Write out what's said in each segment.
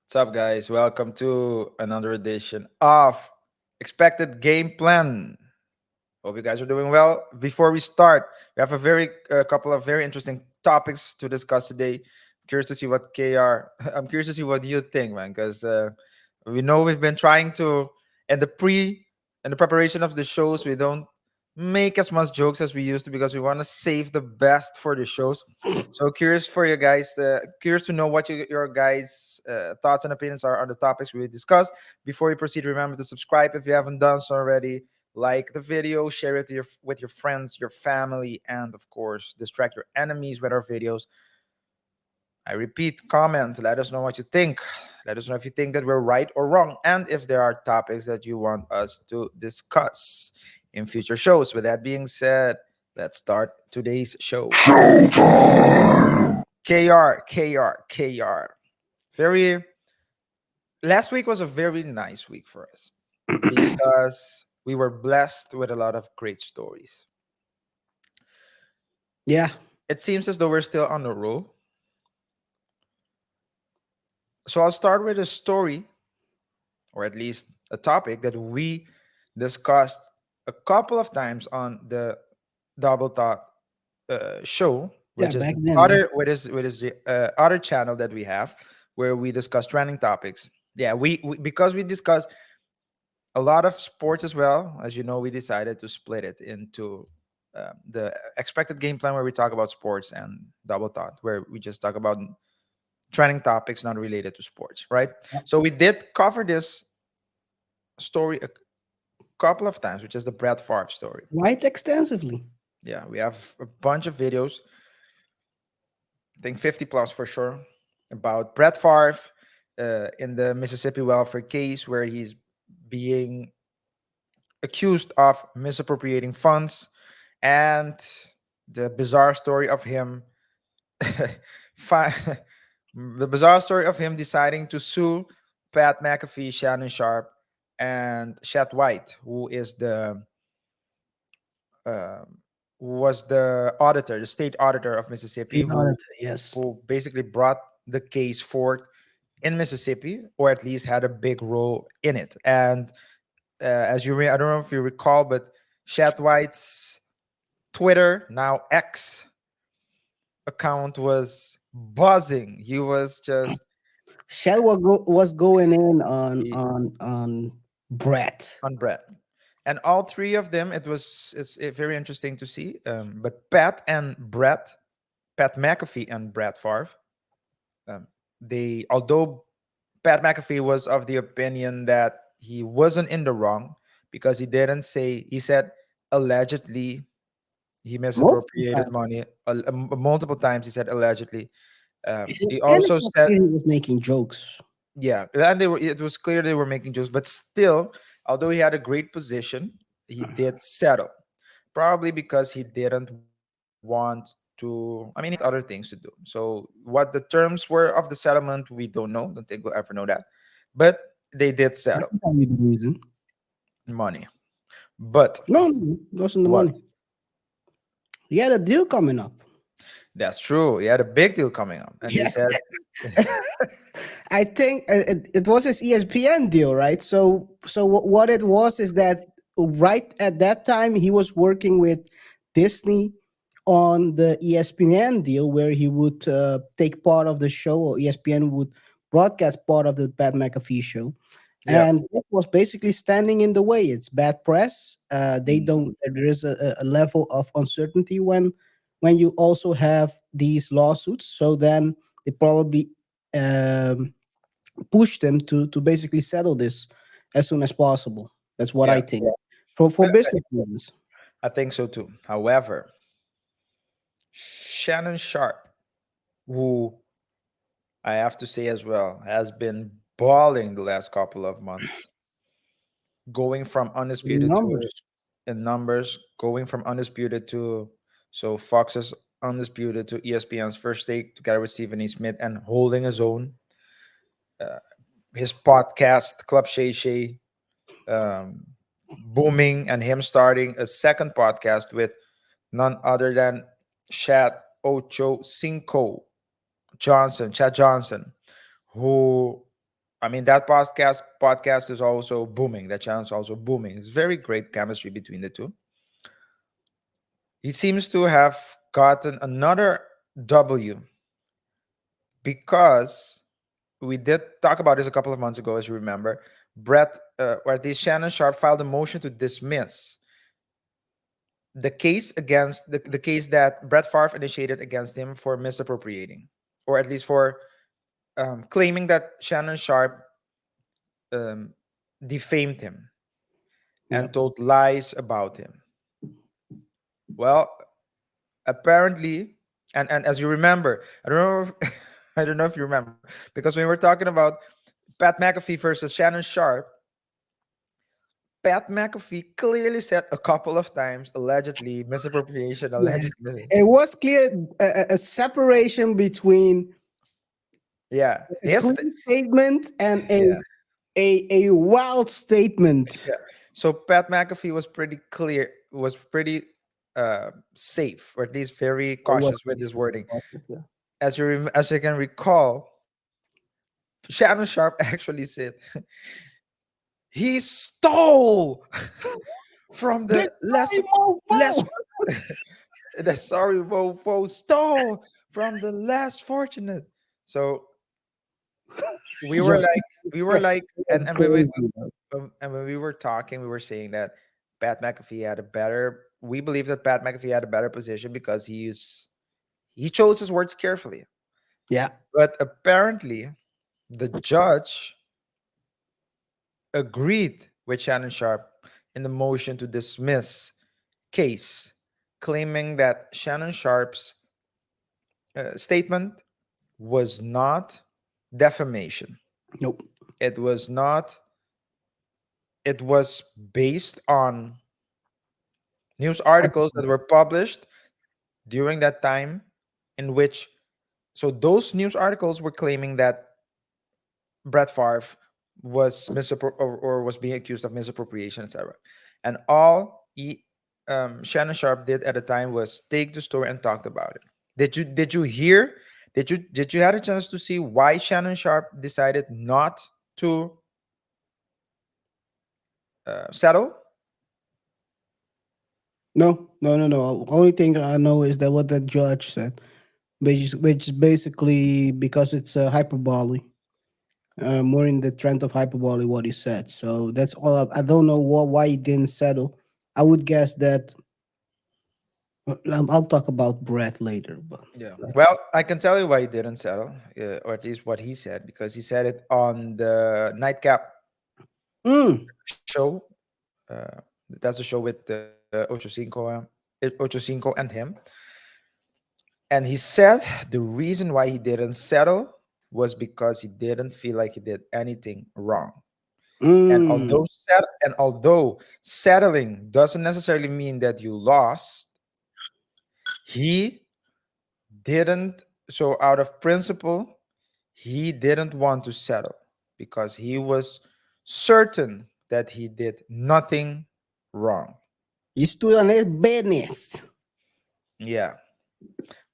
What's up, guys? Welcome to another edition of Expected Game Plan. Hope you guys are doing well. Before we start, we have a couple of very interesting topics to discuss today. Curious to see what KR. I'm curious to see what you think, man, because we know we've been trying to in the pre and the preparation of the shows. We don't make as much jokes as we used to because we want to save the best for the shows. So curious for you guys. Curious to know what your guys' thoughts and opinions are on the topics we discuss. Before we proceed, remember to subscribe if you haven't done so already. Like the video, share it with your friends, your family, and of course, distract your enemies with our videos. I repeat, comment. Let us know what you think. Let us know if you think that we're right or wrong, and if there are topics that you want us to discuss in future shows. With that being said, let's start today's show. KR. Very Last week was a very nice week for us because we were blessed with a lot of great stories. Yeah, It seems as though we're still on the roll. So I'll start with a story, or at least a topic that we discussed a couple of times on the Double Talk show, yeah, which is back the then, yeah. other the other channel that we have, where we discuss trending topics. Yeah, we because we discuss a lot of sports as well. As you know, we decided to split it into the expected game plan, where we talk about sports, and Double Thought, where we just talk about trending topics not related to sports, right? So we did cover this story a couple of times, which is the Brett Favre story. Quite extensively. Yeah, we have a bunch of videos, I think 50 plus for sure, about Brett Favre in the Mississippi welfare case, where he's being accused of misappropriating funds, and the bizarre story of him fi- the bizarre story of him deciding to sue Pat McAfee, Shannon Sharpe, and Chet White, um, who was the auditor, the state auditor of Mississippi, State auditor, yes. who basically brought the case forth in Mississippi, or at least had a big role in it. And I don't know if you recall, but Chet White's Twitter, now X, account was buzzing. He was just Shell was going in he, on Brett. on Brett. And all three of them, it's very interesting to see. But Pat McAfee and Brett Favre, um, although Pat McAfee was of the opinion that he wasn't in the wrong because he didn't say, he said allegedly he Multiple misappropriated times. money multiple times. He said allegedly. He And it also was said, clear he was making jokes. yeah, and it was clear they were making jokes, but still, although he had a great position, he did settle. Probably because he didn't want to, I mean, he had other things to do. So, what the terms were of the settlement, we don't know. Don't think we'll ever know that. But they did I settle can tell you the reason. money. But No, it wasn't the what? money. He had a deal coming up. That's true. He had a big deal coming up. And they Yeah. said, I think it was his ESPN deal, right? So what it was is that right at that time he was working with Disney on the ESPN deal, where he would take part of the show, or ESPN would broadcast part of the Pat McAfee show, yeah. and it was basically standing in the way. It's bad press. They Mm. don't. There is a level of uncertainty when you also have these lawsuits. So then they probably um, push them to basically settle this as soon as possible. That's what Yeah. I think. For business reasons. I think so too. However, Shannon Sharpe, who I have to say as well, has been balling the last couple of months, going from undisputed to Numbers. in numbers, going from undisputed to Fox's undisputed to ESPN's first take together with Stephen A. Smith, and holding his own. Uh, his podcast, Club Shay Shay, um, booming, and him starting a second podcast with none other than Chad Johnson, who I mean, that podcast is also booming. That channel is also booming. It's very great chemistry between the two. He seems to have gotten another W because we did talk about this a couple of months ago, as you remember. Or at least Shannon Sharpe filed a motion to dismiss the case against the case that Brett Favre initiated against him for misappropriating, or at least for claiming that Shannon Sharpe um, defamed him Yeah. and told lies about him. Well, apparently, and as you remember, I don't know if, I don't know if you remember, because when we were talking about Pat McAfee versus Shannon Sharpe, Pat McAfee clearly said a couple of times allegedly misappropriation, Yeah. allegedly. It was clear a separation between Yeah, a his clean statement and yeah, a wild statement. yeah. So Pat McAfee was pretty clear, was pretty safe, or at least very It was cautious with his wording. yeah. As you can recall, Shannon Sharp actually said he stole from This the less less mofo! the sorry mofo stole from the less fortunate. So we were Just like we were like and crazy. and when we were talking, we were saying that Pat McAfee had a better. We believe that Pat McAfee had a better position because he chose his words carefully. Yeah. But apparently, the judge agreed with Shannon Sharp in the motion to dismiss case, claiming that Shannon Sharp's statement was not defamation. Nope. It was not. It was based on news articles that were published during that time, in which so those news articles were claiming that Brett Favre was or was being accused of misappropriation, etc. And Shannon Sharp did at the time was take the story and talked about it. Did you hear? Did you had a chance to see why Shannon Sharp decided not to settle? No, no, no, no. Only thing I know is that what the judge said, which is basically because it's a hyperbole, more in the trend of hyperbole, what he said. So that's all. I don't know why he didn't settle. I would guess that I'll talk about Brett later, but Yeah. let's. Well, I can tell you why he didn't settle, or at least what he said, because he said it on the nightcap Mm, show. Uh, that's a show with Ocho Cinco and him. And he said the reason why he didn't settle was because he didn't feel like he did anything wrong. mm. And although settling doesn't necessarily mean that you lost, he didn't. So out of principle, he didn't want to settle because he was certain that he did nothing wrong. He stood on his business. Yeah.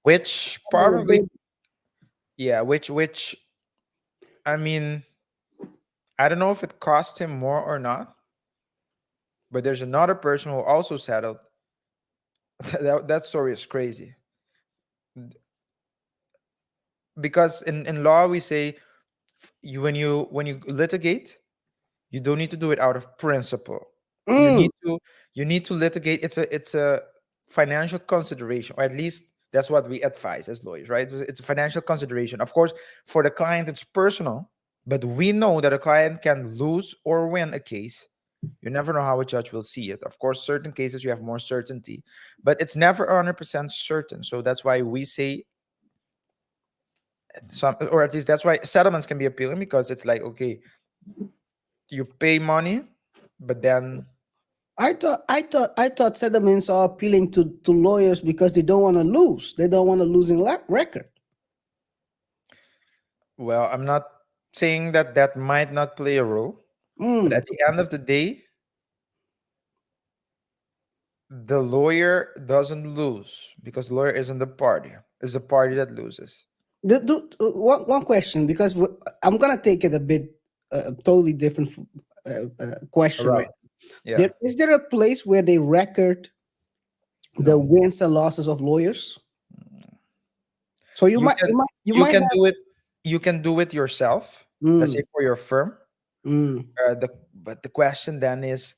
Which probably yeah, which I mean, I don't know if it cost him more or not, but there's another person who also settled. That story is crazy because in law we say when you litigate, you don't need to do it out of principle. You Mm. need to you need to litigate. It's a financial consideration, or at least that's what we advise as lawyers, right? It's a financial consideration. Of course, for the client, it's personal, but we know that a client can lose or win a case. You never know how a judge will see it. Of course, certain cases you have more certainty, but it's never 100% certain. So that's why we say some, or at least that's why settlements can be appealing, because it's like, okay, you pay money, but then I thought settlements are appealing to lawyers because they don't want to lose. They don't want a losing record. well, I'm not saying that that might not play a role, but Mm. at the end of the day, the lawyer doesn't lose because the lawyer isn't the party. It's the party that loses. One question, because I'm gonna take it a bit. a totally different question, Right. right? Yeah. Is there a place where they record the No. wins and losses of lawyers? So You can you you might can have. do it. You can do it yourself. Let's say Mm, for your firm. mm, But the question then is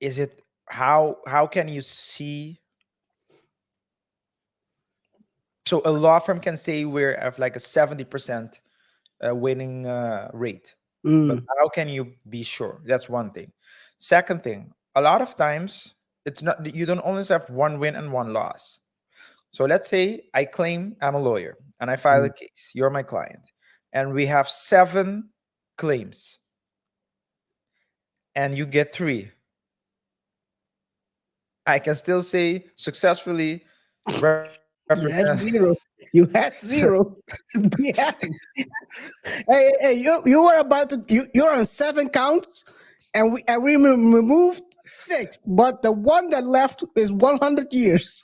it how can you see? So a law firm can say we're at like a 70% winning rate, but mm, how can you be sure? That's one thing. Second thing, a lot of times it's not, you don't always have one win and one loss. So let's say I claim I'm a lawyer and I file a mm. case. You're my client, and we have seven claims, and you get three. I can still say successfully represent. You had zero. You had So, zero. Yeah. Hey, you were about to you're on 7 counts, and we removed 6, but the one that left is 100 years.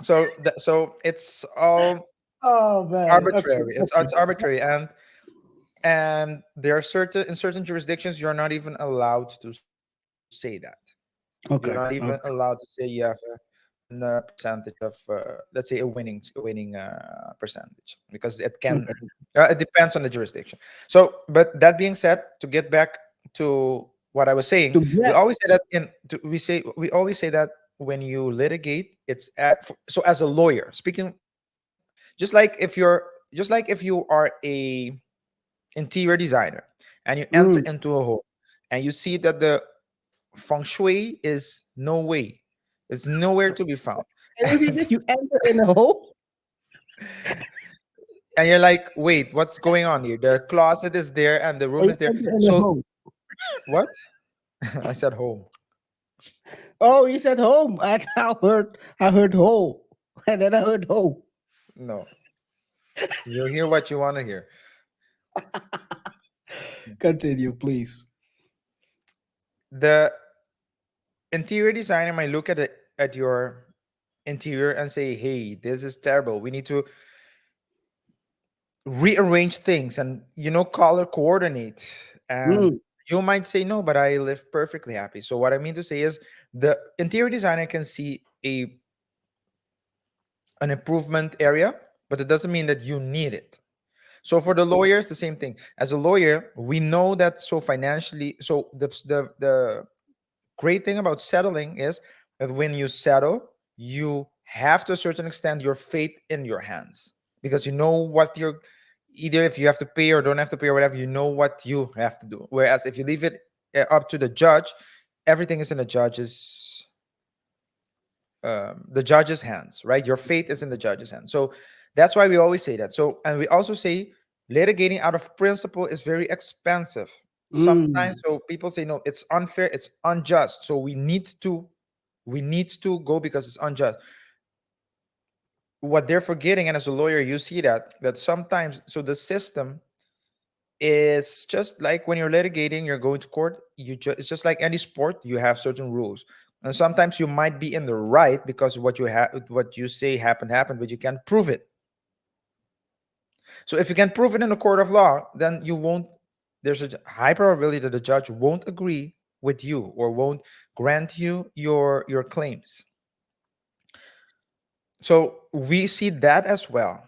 so it's all Oh man. arbitrary. It's arbitrary, and there are certain in certain jurisdictions you're not even allowed to say that. You're not even Okay. allowed to say Okay. you have a certain percentage of let's say a winning percentage, because it can Okay. it depends on the jurisdiction. So, but that being said, to get back to what I was saying, To we bet. always say that we always say that when you litigate, it's at so as a lawyer speaking, just like if you are a interior designer and you enter Mm. into a home and you see that the feng shui is no way, it's nowhere to be found. Can you read it? You enter in a hole. And you're like, wait, what's going on here? The closet is there and the Or room you is there. enter in a So hole. what? I said home. Oh, you said home. I heard hole. And then I heard hole. No, you hear what you want to hear. Continue, please. The interior designer might look at your interior and say, hey, this is terrible, we need to rearrange things and color coordinate. And Mm. you might say no, but I live perfectly happy. So what I mean to say is the interior designer can see an improvement area, but it doesn't mean that you need it. So for the lawyers, the same thing. As a lawyer, we know that, so financially, so the great thing about settling is that when you settle, you have to a certain extent your fate in your hands, because you know what you're, either if you have to pay or don't have to pay or whatever, you know what you have to do. Whereas if you leave it up to the judge, everything is in the judge's hands, right? Your fate is in the judge's hands. So that's why we always say that. So, and we also say litigating out of principle is very expensive sometimes. Mm. So people say no, it's unfair, it's unjust. So we need to go because it's unjust. What they're forgetting, and as a lawyer, you see that sometimes, so the system is just like when you're litigating, you're going to court, it's just like any sport, you have certain rules. And sometimes you might be in the right because what you say happened, but you can't prove it. So if you can prove it in a court of law, then you won't there's a high probability that the judge won't agree with you or won't grant you your claims. So we see that as well.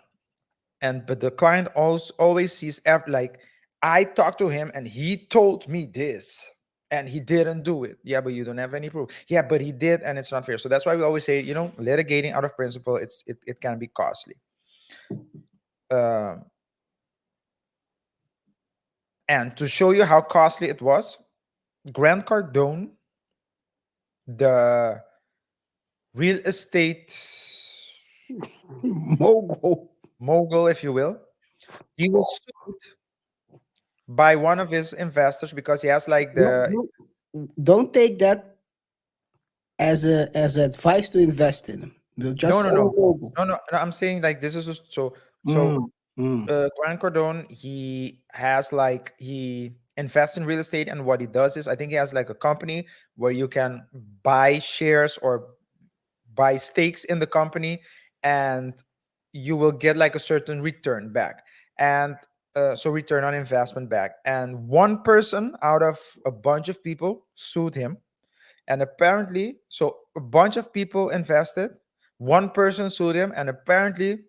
And but the client also always sees like, I talked to him and he told me this and he didn't do it. Yeah, but you don't have any proof. Yeah, but he did, and it's not fair. So that's why we always say, litigating out of principle, it can be costly. Um, and to show you how costly it was, Grant Cardone, the real estate Mogul. mogul, if you will, he was sued by one of his investors because he has like No, the no, don't take that as advice to invest in them. We'll no, just no, say no, mogul. no, no, no. I'm saying like this is so. Mm, mm, Grant Cardone, he invests in real estate, and what he does is, I think he has like a company where you can buy shares or buy stakes in the company, and you will get like a certain return back. and so return on investment back. And one person out of a bunch of people sued him, and apparently, so a bunch of people invested, one person sued him, and apparently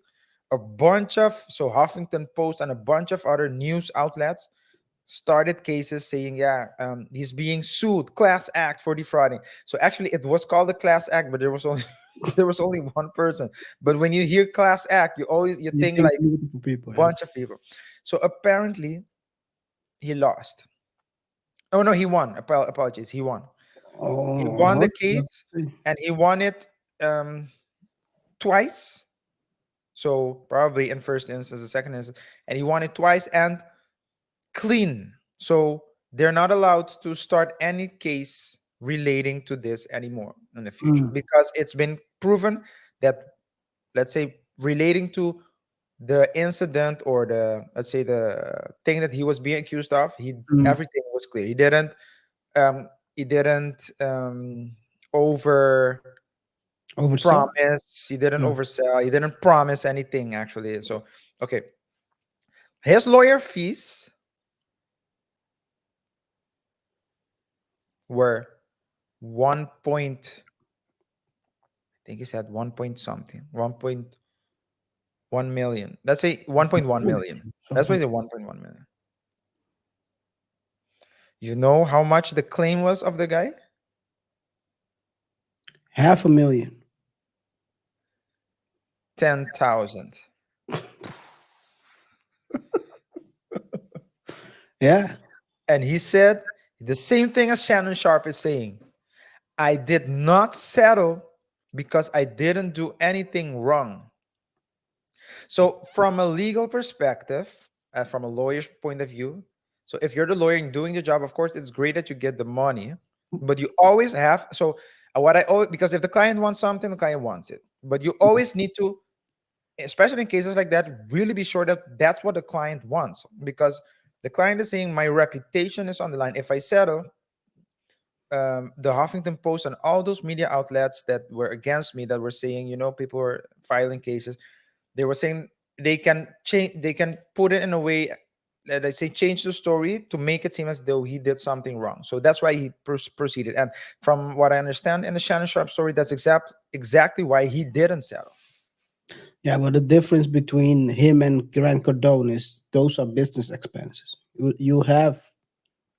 a bunch of, so Huffington Post and a bunch of other news outlets started cases saying, yeah, he's being sued, class act for defrauding. So actually it was called a class act, but there was only there was only one person. But when you hear class act, you You think think like multiple people, yeah. bunch of people. So apparently he lost. Oh no, he won. Apologies, he won. He won Oh, the case, and he won it um twice. So probably in first instance, the second instance, and he won it twice and clean. So they're not allowed to start any case relating to this anymore in the future, mm, because it's been proven that, let's say, relating to the incident, or the, let's say, the thing that he was being accused of, he mm. everything was clear. He didn't over Oversell? promise, he didn't Mm. oversell, he didn't promise anything actually. So okay, his lawyer fees were 1 point, I think he said 1 point something, 1.1 million. Let's say 1.1 million. That's why I Something. say 1.1 million. You know how much the claim was of the guy? 500,000. 10,000. Yeah. And he said the same thing as Shannon Sharpe is saying. I did not settle because I didn't do anything wrong. So, from a legal perspective, from a lawyer's point of view, so if you're the lawyer and doing the job, of course, it's great that you get the money, but you always have. So, what I always, because if the client wants something, the client wants it, but you always need to, especially in cases like that, really be sure that that's what the client wants, because the client is saying my reputation is on the line. If I settle, the Huffington Post and all those media outlets that were against me, that were saying, people were filing cases, they were saying they can change, they can put it in a way that they say change the story to make it seem as though he did something wrong. So that's why he proceeded. And from what I understand in the Shannon Sharp story, that's exactly why he didn't settle. Yeah, but the difference between him and Grant Cardone is those are business expenses. You have,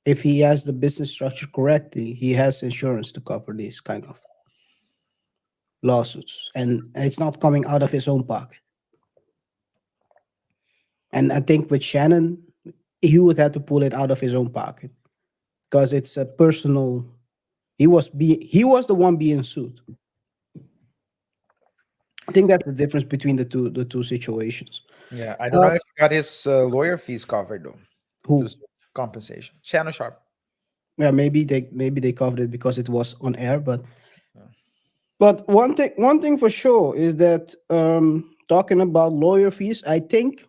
if he has the business structure correctly, he has insurance to cover these kind of lawsuits, and it's not coming out of his own pocket. And I think with Shannon, he would have to pull it out of his own pocket because it's a personal. He was the one being sued. I think that's the difference between the two situations. Yeah, I don't know Uh, if he got his lawyer fees covered though. who? Just compensation. Shannon Sharp. Yeah, maybe they covered it because it was on air, but Yeah. one thing for sure is that talking about lawyer fees, I think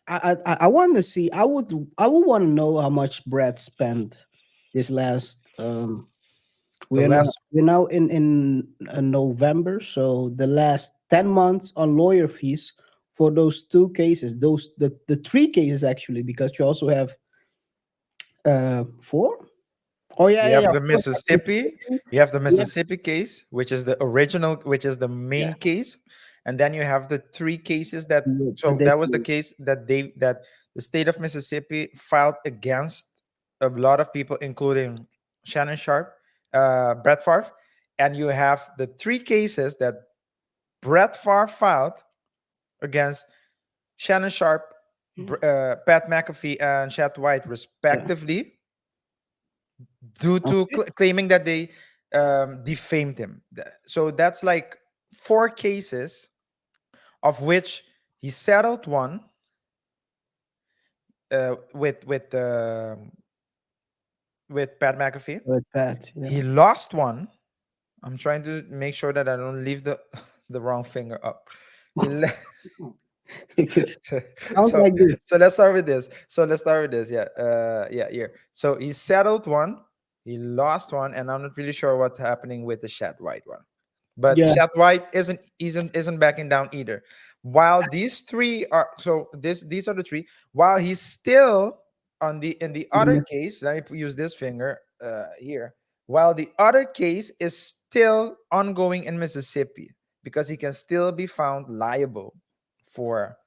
I want to see. I would want to know how much Brad spent this last. The last, We're now in November, so the last 10 months on lawyer fees for those two cases, the three cases actually, because you also have four. Oh yeah, you yeah, have yeah. the Four Mississippi, cases. you have the Yeah, Mississippi case, which is the original, which is the yeah. main case, and then you have the three cases that. The So that was the additional. case that the state of Mississippi filed against a lot of people, including Shannon Sharp, Brett Favre, and you have the three cases that Brett Favre filed against Shannon Sharp, Pat McAfee, and Chad White, Yeah. respectively, due to Okay. claiming that they defamed him. So that's like four cases, of which he settled one with Pat McAfee. With Pat, yeah. He lost one. I'm trying to make sure that I don't leave the the wrong finger up. He le- Sounds so like this. so let's start with this. Yeah, yeah, here. So he settled one, he lost one, and I'm not really sure what's happening with the Shad White one. But Yeah. Chet White isn't backing down either. While these three are so this these are the three. While he's still on the in the other case, let me use this finger here. While the other case is still ongoing in Mississippi because he can still be found liable for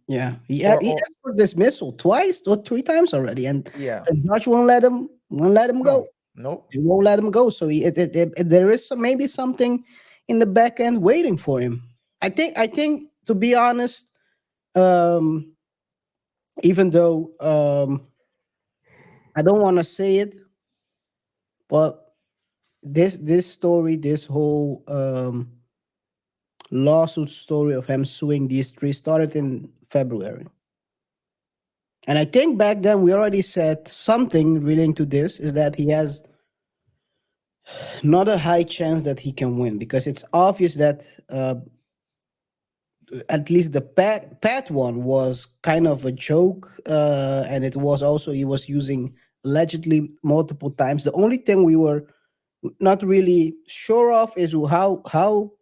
Yeah, for he oh, asked for dismissal twice or three times already, and yeah, the judge won't let him no, go. nope, He won't let him go. So there is maybe something in the back end waiting for him. I think to be honest, um, even though I don't want to say it, but this story, this whole lawsuit story of him suing these three started in February. And I think back then we already said something relating to this is that he has not a high chance that he can win because it's obvious that at least the pat one was kind of a joke, and it was also he was using allegedly multiple times. The only thing we were not really sure of is how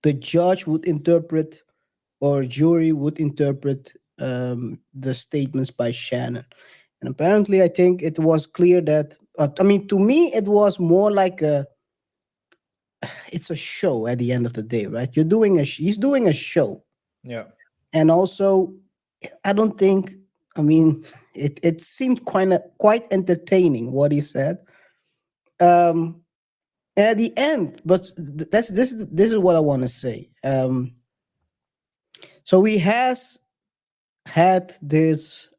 the judge would interpret or jury would interpret the statements by Shannon. And apparently, I think it was clear that, I mean, to me, it was more like it's a show at the end of the day, right? He's doing a show. yeah, And also, I don't think, I mean, it seemed quite entertaining what he said. Um, and at the end, but this is what I want to say. So he has had these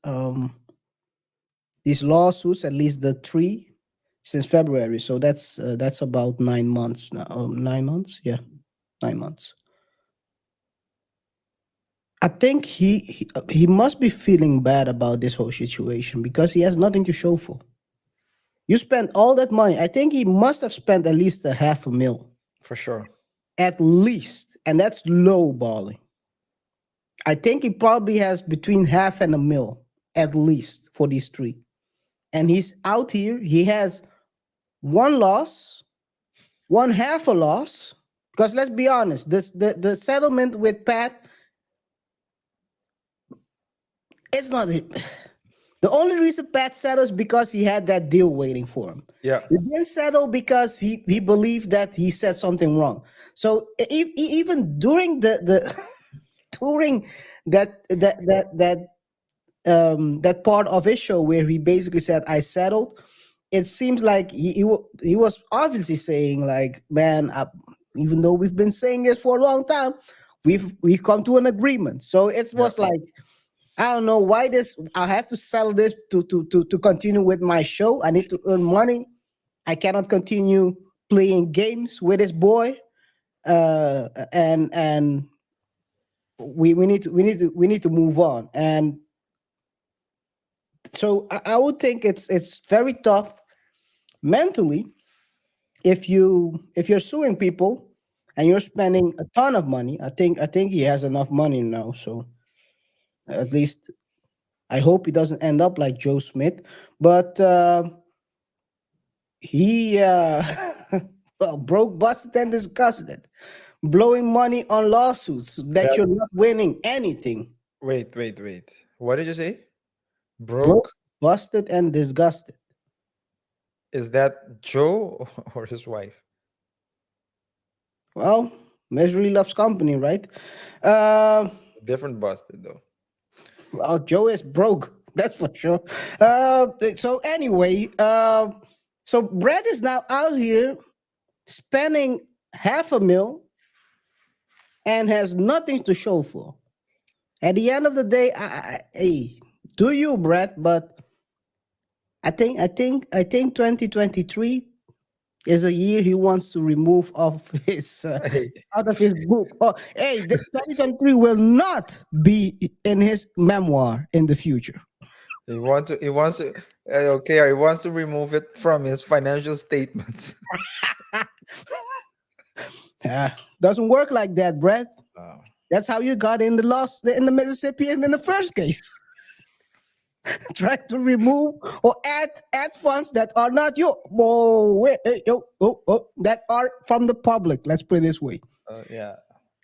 lawsuits, at least the three, since February. So that's about 9 months now. 9 months, yeah, 9 months. I think he must be feeling bad about this whole situation because he has nothing to show for. You spent all that money. I think he must have spent at least a half a mil, for sure. at least, and that's low balling. I think he probably has between half and a mil at least for these three. And he's out here. He has one loss, one half a loss. Because let's be honest, the settlement with Pat, it's not the only reason Pat settled is because he had that deal waiting for him. Yeah, He didn't settle because he believed that he said something wrong. So even during the during that part of his show where he basically said I settled, it seems like he was obviously saying like, man, even though we've been saying this for a long time, we've come to an agreement. So it yeah, was like, I don't know why this. I have to sell this to continue with my show. I need to earn money. I cannot continue playing games with this boy. And we need to move on. And so I would think it's very tough mentally if you're suing people and you're spending a ton of money. I think he has enough money now. So at least I hope he doesn't end up like Joe Smith. But he well, broke, busted, and disgusted, blowing money on lawsuits that you're that's not winning anything. wait. What did you say? Broke, Broke? busted, and disgusted. Is that Joe or his wife? Well, misery loves company, right? Uh, Different busted though. well, Joe is broke, that's for sure. So anyway, so Brad is now out here spending half a mil and has nothing to show for. At the end of the day, hey, do you, Brad? But I think 2023 is a year he wants to remove off his Hey, out of his book. Oh, hey, the 2023 will not be in his memoir in the future. he wants to remove it from his financial statements. Doesn't work like that, Brad. Oh, That's how you got in the Mississippi in the first case. Try to remove or add funds that are not your that are from the public. Let's put it this way. Yeah,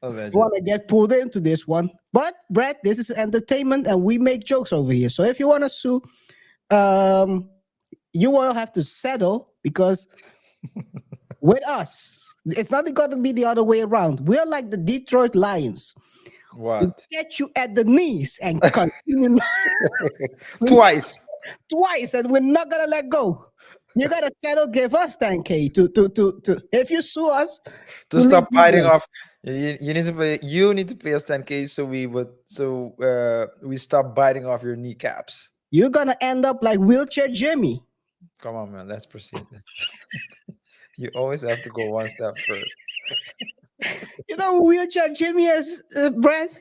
You want allegedly. to get pulled into this one, but Brett, this is entertainment, and we make jokes over here. So if you want to sue, um, you will have to settle because with us, it's not going to be the other way around. We're like the Detroit Lions. We What? get you at the knees and continue Twice twice, and we're not gonna let go. You gotta settle, give us 10K to if you sue us to to leave stop you biting there. off. You need to pay. You need to pay us 10K so we stop biting off your kneecaps. You're gonna end up like wheelchair Jimmy. Come on, man. Let's proceed. You always have to go one step first. You know who wheelchair Jimmy as Brett?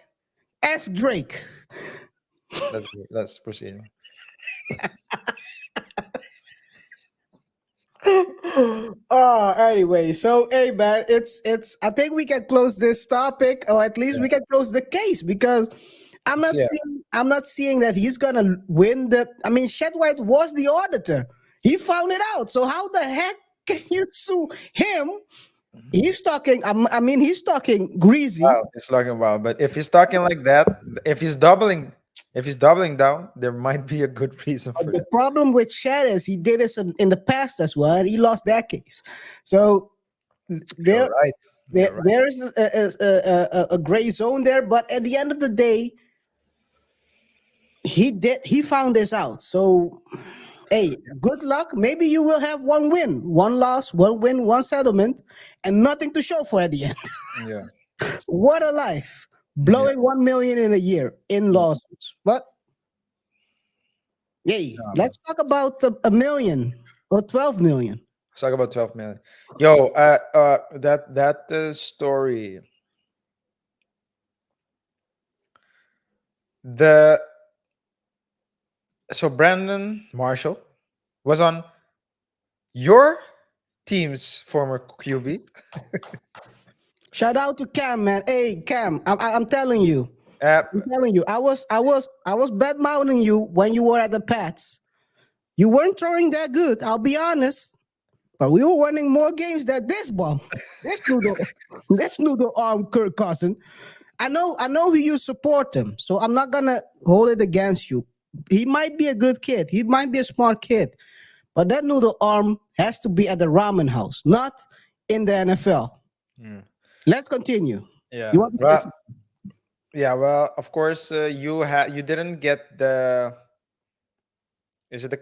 Ask Drake. Let's proceed. Anyway, so hey man, it's I think we can close this topic, or at least we Yeah. can close the case, because Yeah. I'm not seeing that he's gonna win the. I mean, Shed White was the auditor. He found it out. So how the heck can you sue him? He's talking. I mean, he's talking greasy. Wow, he's talking about. But if he's talking like that, if he's doubling down, there might be a good reason But for the that. problem with Shed is he did this in the past as well, and he lost that case. So You're there, right. You're right. there's a gray zone there. But at the end of the day, he found this out. So hey, good luck. Maybe you will have one win, one loss, one win, one settlement, and nothing to show for at the end. Yeah. What a life. Yeah. Blowing 1 million in a year in Yeah. lawsuits. But hey, No, man. let's talk about a million or 12 million. Let's talk about 12 million. Yo, that story. The So Brandon Marshall was on your team's former QB. Shout out to Cam, man. Hey, Cam, I'm telling you. Uh, I'm telling you. I was bad mouthing you when you were at the Pats. You weren't throwing that good, I'll be honest. But we were winning more games than this bum. This noodle arm Kirk Cousin. I know you support him, so I'm not gonna hold it against you. He might be a good kid. He might be a smart kid. But that noodle arm has to be at the ramen house, not in the NFL. mm, Let's continue. yeah. You want to say Well, something? yeah. Well, of course, you didn't get the. Is it the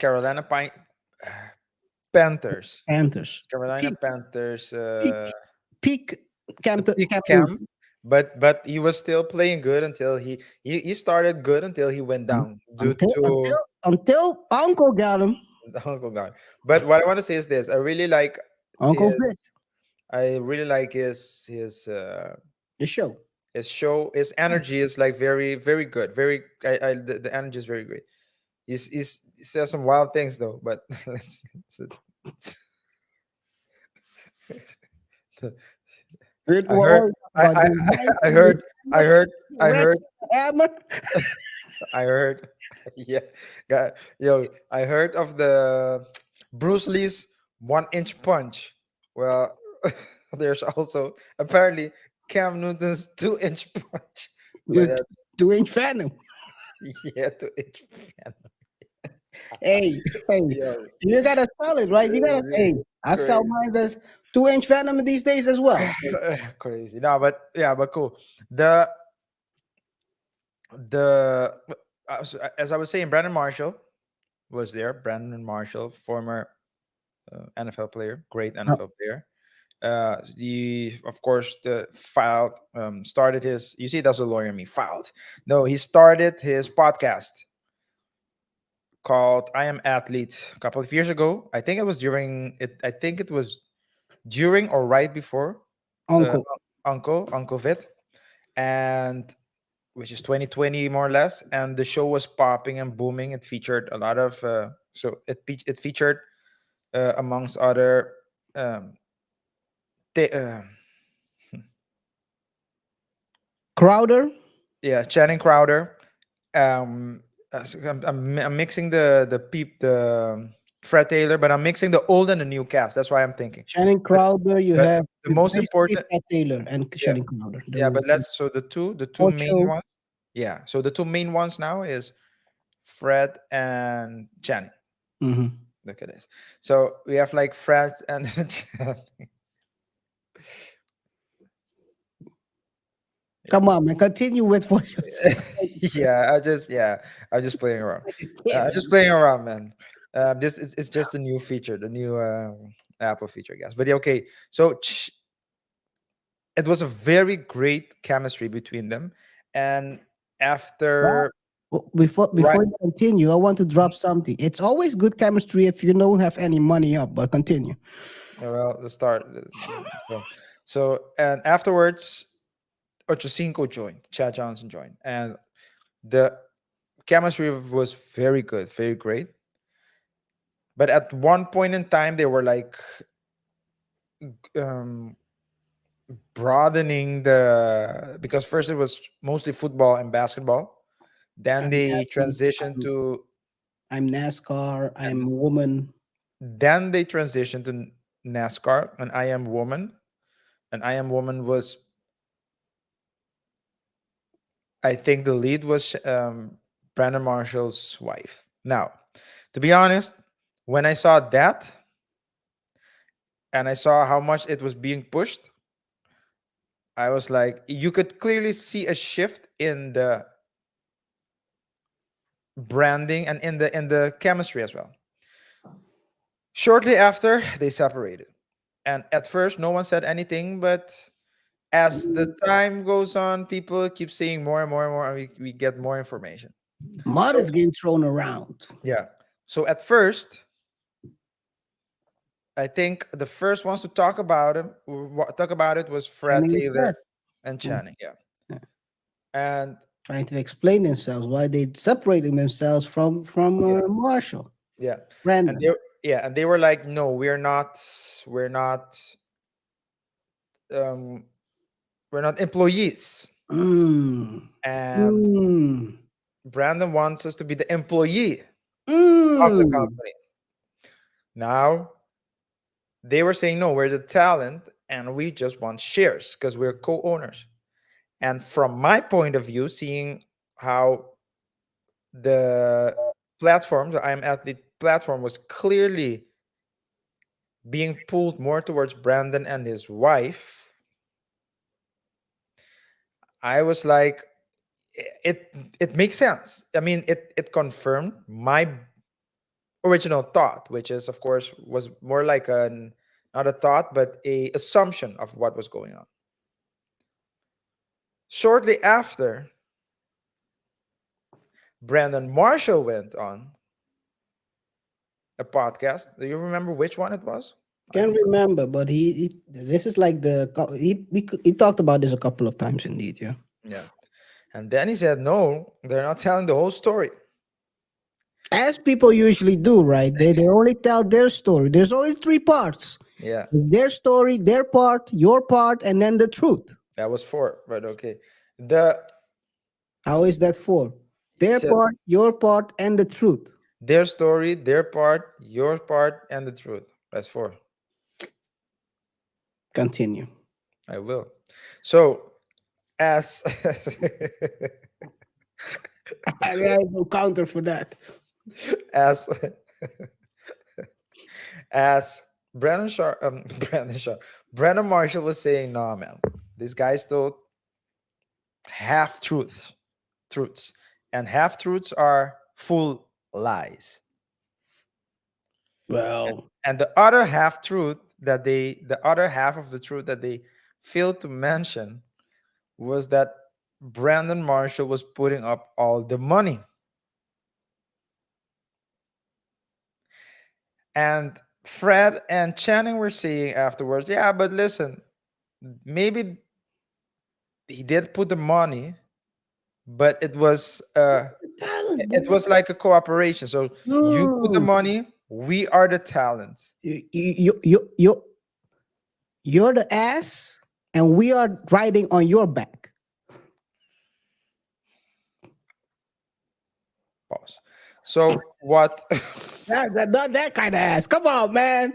Panthers? Panthers. Carolina Peak, Panthers. peak, peak The Cam peak camp, Newton. but he was still playing good until he started good until he went down due Until to until until Uncle got him. the Uncle God. But what I want to say is this: Uncle his Vic, I really like the show. his show. His energy is like very good. The energy is very great. He says some wild things though, but let's- What, I heard what I about I the I heard I heard I red heard hammer? I heard yeah, yo, I heard of the Bruce Lee's 1 inch punch. Well, there's also apparently Cam Newton's 2 inch punch. But With 2-inch Phantom. yeah, 2 inch man. Hey, hey, Yo, you gotta sell it, right? You gotta. this Hey, is I sell crazy. mine as 2-inch Phantom these days as well. Crazy. No, but yeah, but cool. The as I was saying, Brandon Marshall was there. Brandon Marshall, former NFL player, great Uh, NFL player. He, of course, filed, started his. You see, that's a lawyer in me. Filed. No, he started his podcast called "I Am Athlete" a couple of years ago. I think it was during it. I think it was during or right before uh, Uncle. Uncle Vit, and which is 2020 more or less. And the show was popping and booming. It featured a lot of it featured amongst other um, ta- Crowder. yeah, Channing Crowder, um, I'm mixing the Fred Taylor, but I'm mixing the old and the new cast. That's why I'm thinking. Shannon But Crowder, you but have the most basically important, Pat Taylor and yeah, Shannon Crowder. yeah. But The let's, so the two main Ocho. ones. Yeah. So the two main ones now is Fred and Channing. Mhm. Look at this. So we have like Fred and Channing. Come on, man. Continue with what you're saying. Yeah, I'm just playing around. The kid, I'm man. just playing around, man. This is it's just a new feature, the new Apple feature, I guess. But yeah, okay. So it was a very great chemistry between them, and Well, after right, before you continue, I want to drop something. It's always good chemistry if you don't have any money up, but continue. well, the start. So and afterwards, Ochocinco joined, Chad Johnson joined, and the chemistry was very good, very great. But at one point in time, they were like um, broadening the, because first it was mostly football and basketball. Then I'm they athlete. transitioned to I'm NASCAR. I'm and a woman. then they transitioned to NASCAR and I Am Woman. And I Am Woman was, I think the lead was Brandon Marshall's wife. Now, to be honest, when I saw that and I saw how much it was being pushed, I was like, you could clearly see a shift in the branding and in the chemistry as well. Shortly after, they separated. And at first, no one said anything, but as the time goes on, people keep saying more and more and more, and we get more information. Mud So, is getting thrown around. yeah. So at first, I think the first ones to talk about it was Fred Channing and Taylor Fred. and Yeah. Channing. Yeah. Yeah. And Trying to explain themselves why they separating themselves from yeah, Marshall. yeah. And Brandon. they were like, no, we're not um we're not employees. Mm. And Mm. Brandon wants us to be the employee of the Mm. company. Now they were saying, no, we're the talent and we just want shares because we're co-owners. And from my point of view, seeing how the platform, the I Am Athlete platform, was clearly being pulled more towards Brandon and his wife, I was like, it makes sense. I mean, it confirmed my original thought, which is, of course, was more like an not a thought, but a assumption of what was going on. Shortly after, Brandon Marshall went on a podcast. Do you remember which one it was? I Can't forgot. remember, but this is like he talked about this a couple of times indeed. Yeah. Yeah. And then he said, no, they're not telling the whole story. As people usually do, right? They only tell their story. There's always three parts: Yeah, their story, their part, your part, and then the truth. that was four, but okay. The How is that for? He Their said part, your part, and the truth. their story, their part, your part, and the truth. That's four. Continue. I will. So as I have no counter for that. as as Brandon Sharp, Brandon Sharp, Brandon Marshall was saying, "No, man, this guy's told truths, and half truths are full lies, Well, and the other half truth the other half of the truth that they failed to mention was that Brandon Marshall was putting up all the money, and Fred and Channing were saying afterwards, yeah, but listen, maybe he did put the money, but talent, it boy. was like a cooperation. So you put the No, money, we are the talent. you're the ass, and we are riding on your back. Pause. So what? Not that kind of ass. Come on, man.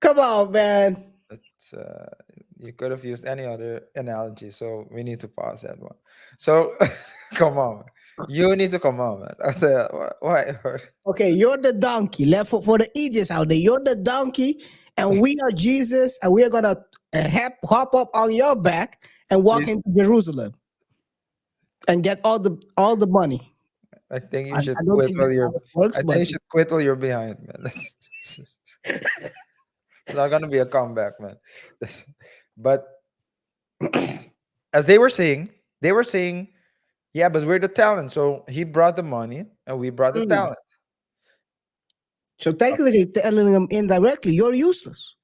Come on, man. It's, you could have used any other analogy, so we need to pause that one. So come on, you need to come on, man. Why? Okay, you're the donkey. Left for the idiots out there. You're the donkey, and we are Jesus, and we are gonna hop up on your back and walk Please, into Jerusalem and get all the money. I think you should I don't quit think while that's how you're. it works, I think but you should quit while you're behind, man. It's not gonna be a comeback, man. But as they were saying, yeah, but we're the talent. So he brought the money, and we brought the mm. talent. So technically, telling them indirectly, you're useless.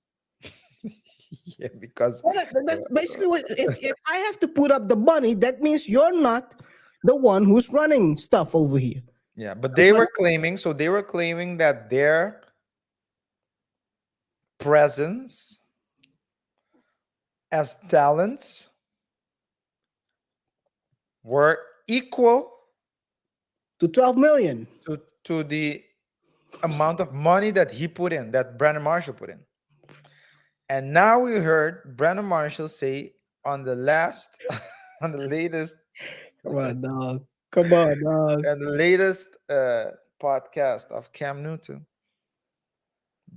Yeah, because Well, that's basically what. If I have to put up the money, that means you're not the one who's running stuff over here. yeah, but they were claiming. So they were claiming that their presence as talents were equal To 12 million. to the amount of money that he put in, that Brandon Marshall put in. And now we heard Brandon Marshall say on the last, on the latest, Come on, dog. Come on, dog. and the latest podcast of Cam Newton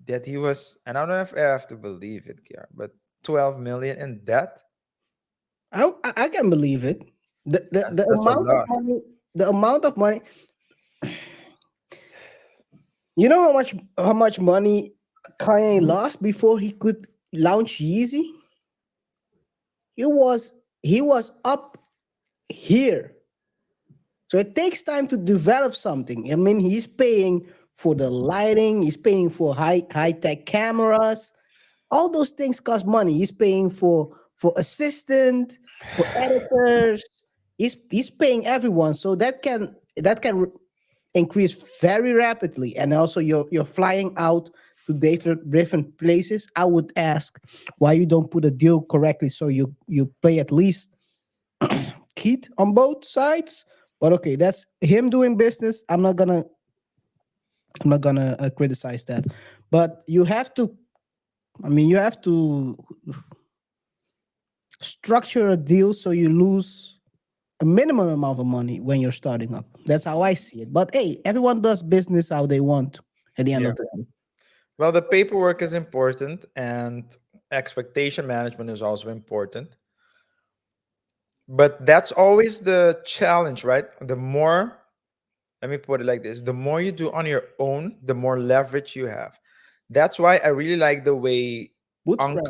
that he was, and I don't know if I have to believe it, Kiar, but 12 million in debt. I can believe it. The That's a amount of lot. money, the amount of money. You know how much money Kanye lost before he could launch Yeezy? He was up here. So it takes time to develop something. I mean, he's paying for the lighting, he's paying for high tech cameras. All those things cost money. He's paying for assistant, for editors. He's paying everyone. So that can increase very rapidly. And also you're flying out to different places. I would ask why you don't put a deal correctly so you pay at least Keith on both sides. But okay, that's him doing business. I'm not gonna criticize that. But you have to. I mean, you have to structure a deal so you lose a minimum amount of money when you're starting up. That's how I see it. But hey, everyone does business how they want at the end Yeah. of the day. Well, the paperwork is important, and expectation management is also important. But that's always the challenge, right? The more, let me put it like this, the more you do on your own, the more leverage you have. That's why I really like the way Unc,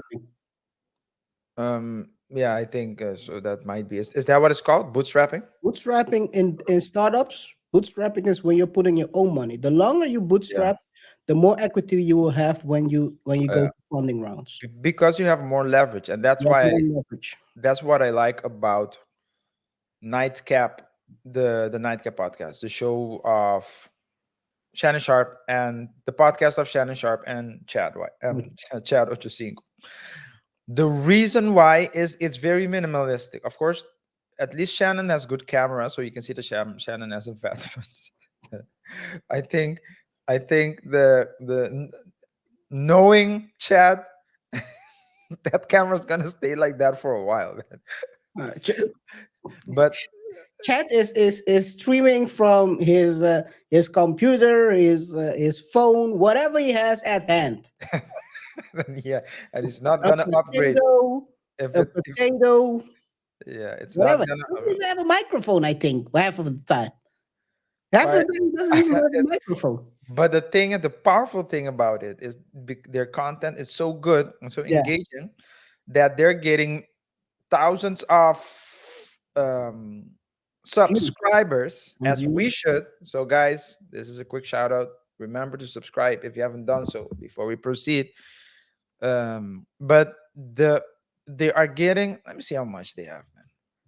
Bootstrapping. yeah, I think so. That might be, is that what it's called? Bootstrapping? Bootstrapping in startups, bootstrapping is when you're putting your own money. The longer you Yeah. bootstrap, the more equity you will have when you go Uh, to funding rounds. because you have more leverage, and that's You have why more leverage. that's what I like about Nightcap, the Nightcap podcast, the show of Shannon Sharpe, and the podcast of Shannon Sharpe and Chad Ochocinco. The reason why is it's very minimalistic. Of course, at least Shannon has good camera, so you can see the Shannon has a fat. I think, I think knowing Chad, that camera's gonna stay like that for a while, man. Uh, But Chat is streaming from his computer, his phone, whatever he has at hand. yeah, and it's not A gonna upgrade potato, if a it if potato, yeah, it's not whatever. gonna. He doesn't even have a microphone. I think half of the time. Half of the But time, he doesn't even have a microphone. but the powerful thing about it is their content is so good and so Yeah. engaging that they're getting thousands of um, subscribers, as Mhm. we should. So, guys, this is a quick shout out. Remember to subscribe if you haven't done so before we proceed. But they are getting. Let me see how much they have, man.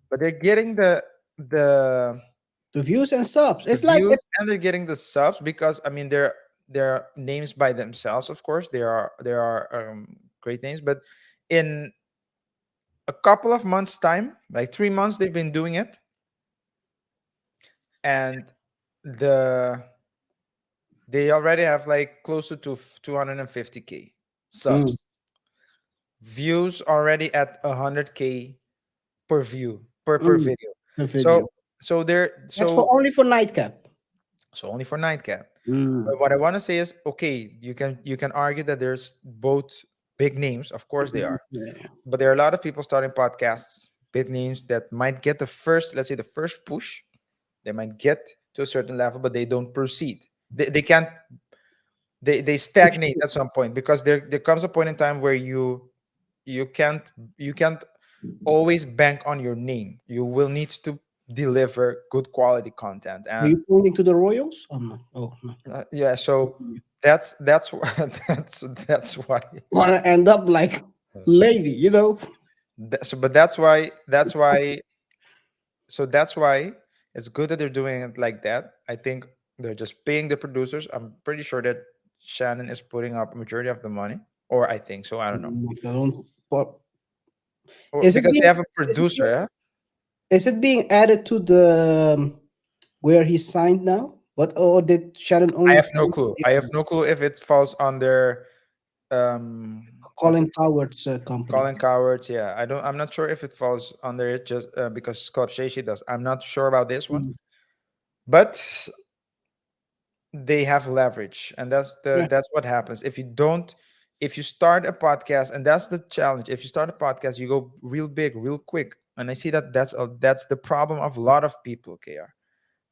But they're getting the The views and subs. the It's like views, and they're getting the subs because I mean they're names by themselves. Of course, there are great names, but in a couple of months time, like 3 months they've been doing it, and the They already have like close to 250K Mm, subs. Views already at 100K per view per mm, video. the So video. so there That's for so only for nightcap. so only for nightcap. But Mm. what I want to say is, okay, you can argue that there's both big names, of course they are, Yeah. but there are a lot of people starting podcasts, big names that might get the first, let's say the first push. They might get to a certain level, but they don't proceed. They can't. They stagnate at some point because there comes a point in time where you can't you can't always bank on your name. You will need to deliver good quality content. Are And you pointing to the Royals? Oh no. Oh no. yeah, so that's that's why. Wanna end up like lady, you know? So, but that's why it's good that they're doing it like that. I think they're just paying the producers. I'm pretty sure that Shannon is putting up a majority of the money, or I think so. I don't know, I don't. But or is it because they being have a is it producer. being, Yeah? is it being added to the where he's signed now? But or did Shannon I only have no sign clue. with I have no clue if it falls under what's it Colin Coward's company? Colin Cowards, yeah. I don't. I'm not sure if it falls under it just because Club Shashi does. I'm not sure about this one, Mm. but they have leverage, and Yeah. that's what happens if you don't. If you start a podcast, and that's the challenge. If you start a podcast, you go real big, real quick, and I see that that's the problem of a lot of people. KR,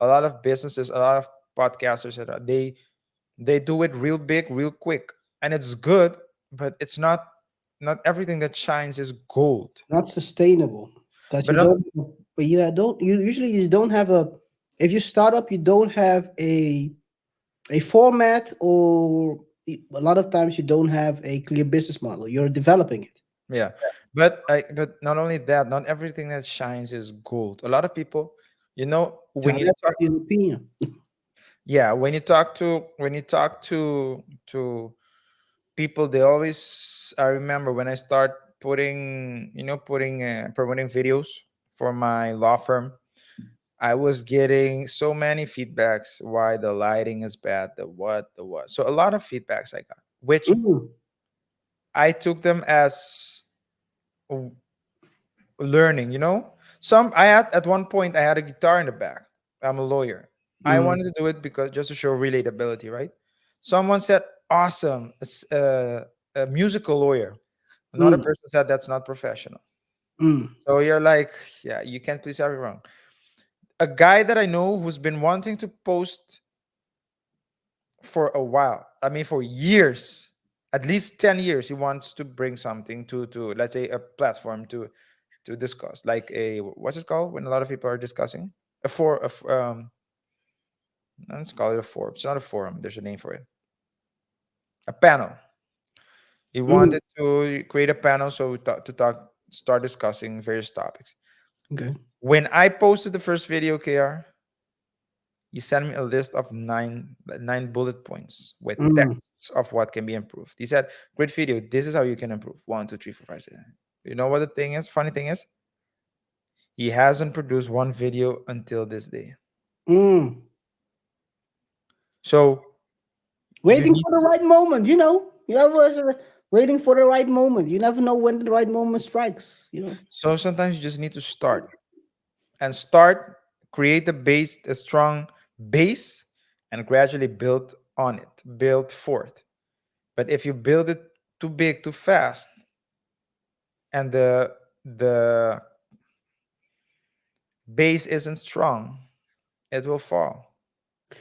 a lot of businesses, a lot of podcasters, etc. They do it real big, real quick, and it's good, but it's not everything that shines is gold. Not sustainable because But you not don't. But yeah, don't you usually you don't have a. If you start up, you don't have a format, or a lot of times you don't have a clear business model. You're developing it. Yeah, but not only that, not everything that shines is gold. A lot of people, Yeah, when you that's talk, his opinion. yeah, when you talk to people, they always. I remember when I start promoting videos for my law firm, I was getting so many feedbacks why the lighting is bad, the what. So a lot of feedbacks I got, which Mm, I took them as learning. Some I had at one point I had a guitar in the back. I'm a lawyer. I mm, wanted to do it because just to show relatability, right? Someone said awesome, a musical lawyer. Another mm, person said that's not professional. mm, So you're like, yeah, you can't please everyone. A guy that I know who's been wanting to post for a while, I mean for years, at least 10 years, he wants to bring something to let's say a platform to discuss, like a, what's it called when a lot of people are discussing, a for a let's call it a forum. It's not a forum, there's a name for it, a panel. He mm. wanted to create a panel so to talk, start discussing various topics. Okay. When I posted the first video, KR, he sent me a list of nine bullet points with Mm, texts of what can be improved. He said, great video, this is how you can improve, 1 2 3 4 5 6. You know what the thing is, funny thing is, he hasn't produced one video until this day. mm. So you Waiting need for the right moment, you know. You always waiting for the right moment. You never know when the right moment strikes. You know. so sometimes you just need to start, create a strong base, and gradually build on it, build forth. But if you build it too big, too fast, and the base isn't strong, it will fall.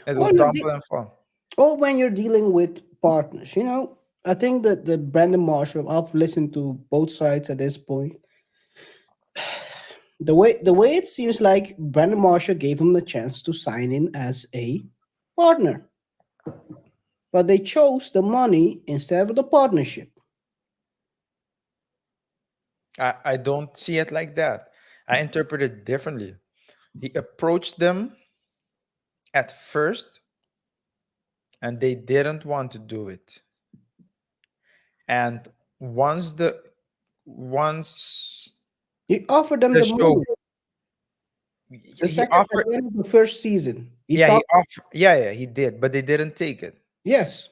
It will Or tumble and fall. or when you're dealing with partners, you know. I think that the Brandon Marshall. I've listened to both sides at this point. The way it seems like Brandon Marshall gave him the chance to sign in as a partner, but they chose the money instead of the partnership. I don't see it like that. I interpret it differently. He approached them at first and they didn't want to do it. And once once He offered them the the show money. The he second at offered the end of the first season, he yeah, he talked. offered, yeah, he did, but they didn't take it. Yes,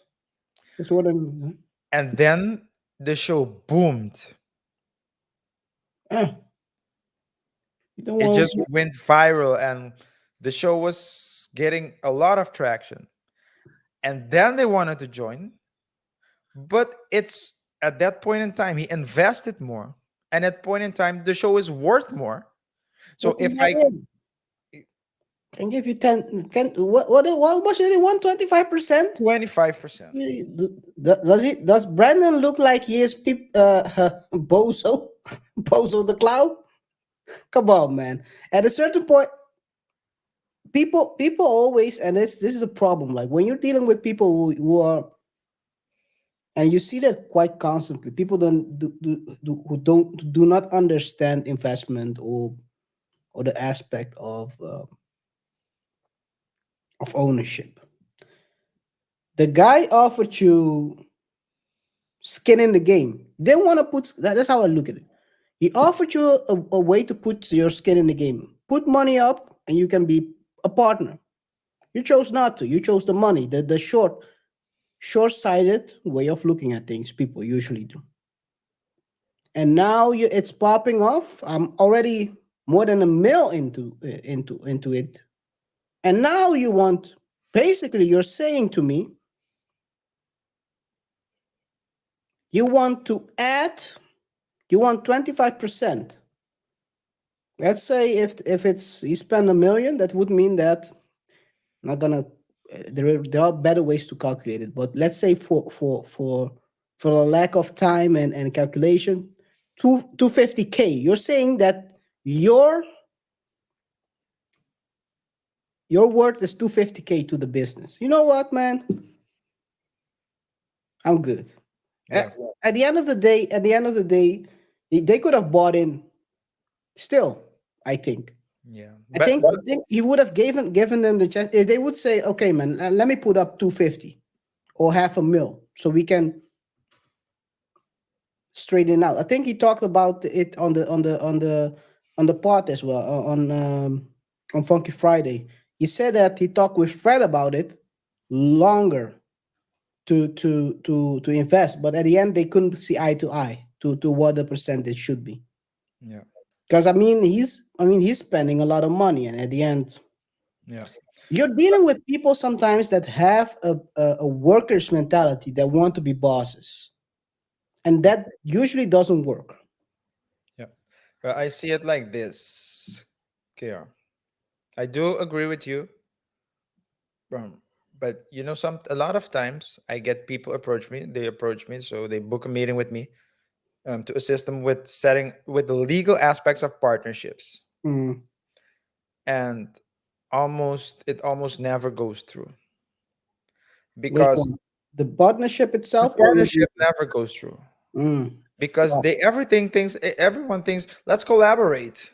that's what I mean. And then the show boomed. Eh, you don't It want. just went viral, and the show was getting a lot of traction. And then they wanted to join, but it's at that point in time he invested more, and at point in time the show is worth more. So What is if that I in? Can give you 10. What much did he want? 25%? 25%. Does Brandon look like he is Bozo? Bozo the Clown? Come on, man. At a certain point, people always, and this is a problem. Like when you're dealing with people who are, and you see that quite constantly. People who do not understand investment or the aspect of ownership. The guy offered you skin in the game. They want to put that's how I look at it. He offered you a way to put your skin in the game. Put money up, and you can be a partner. You chose not to. You chose the money. The short-sighted way of looking at things. People usually do. And now it's popping off. I'm already more than a mil into it, and now you want. Basically, you're saying to me, you want to add. You want 25%. Let's say if it's you spend a million, that would mean that I'm not gonna. There are better ways to calculate it, but let's say for a lack of time and calculation, 250K. You're saying that your your worth is 250K to the business. You know what, man? I'm good. Yeah. At the end of the day, they could have bought in still. I think. Yeah. I But think I think he would have given them the chance. If they would say, "Okay, man, let me put up 250 or half a mil, so we can straighten out." I think he talked about it on the pod as well on Funky Friday. He said that he talked with Fred about it longer to invest, but at the end they couldn't see eye to eye to what the percentage should be. yeah. Because he's spending a lot of money, and at the end Yeah. you're dealing with people sometimes that have a workers mentality that want to be bosses, and that usually doesn't work. Yeah. Well, I see it like this, KR. I do agree with you. Um, but some a lot of times I get people approach me. They approach me, so they book a meeting with me to assist them with setting with the legal aspects of partnerships, Mm. and it almost never goes through Which because one? The partnership the itself, or partnership never goes through mm. because Yeah. everyone thinks let's collaborate.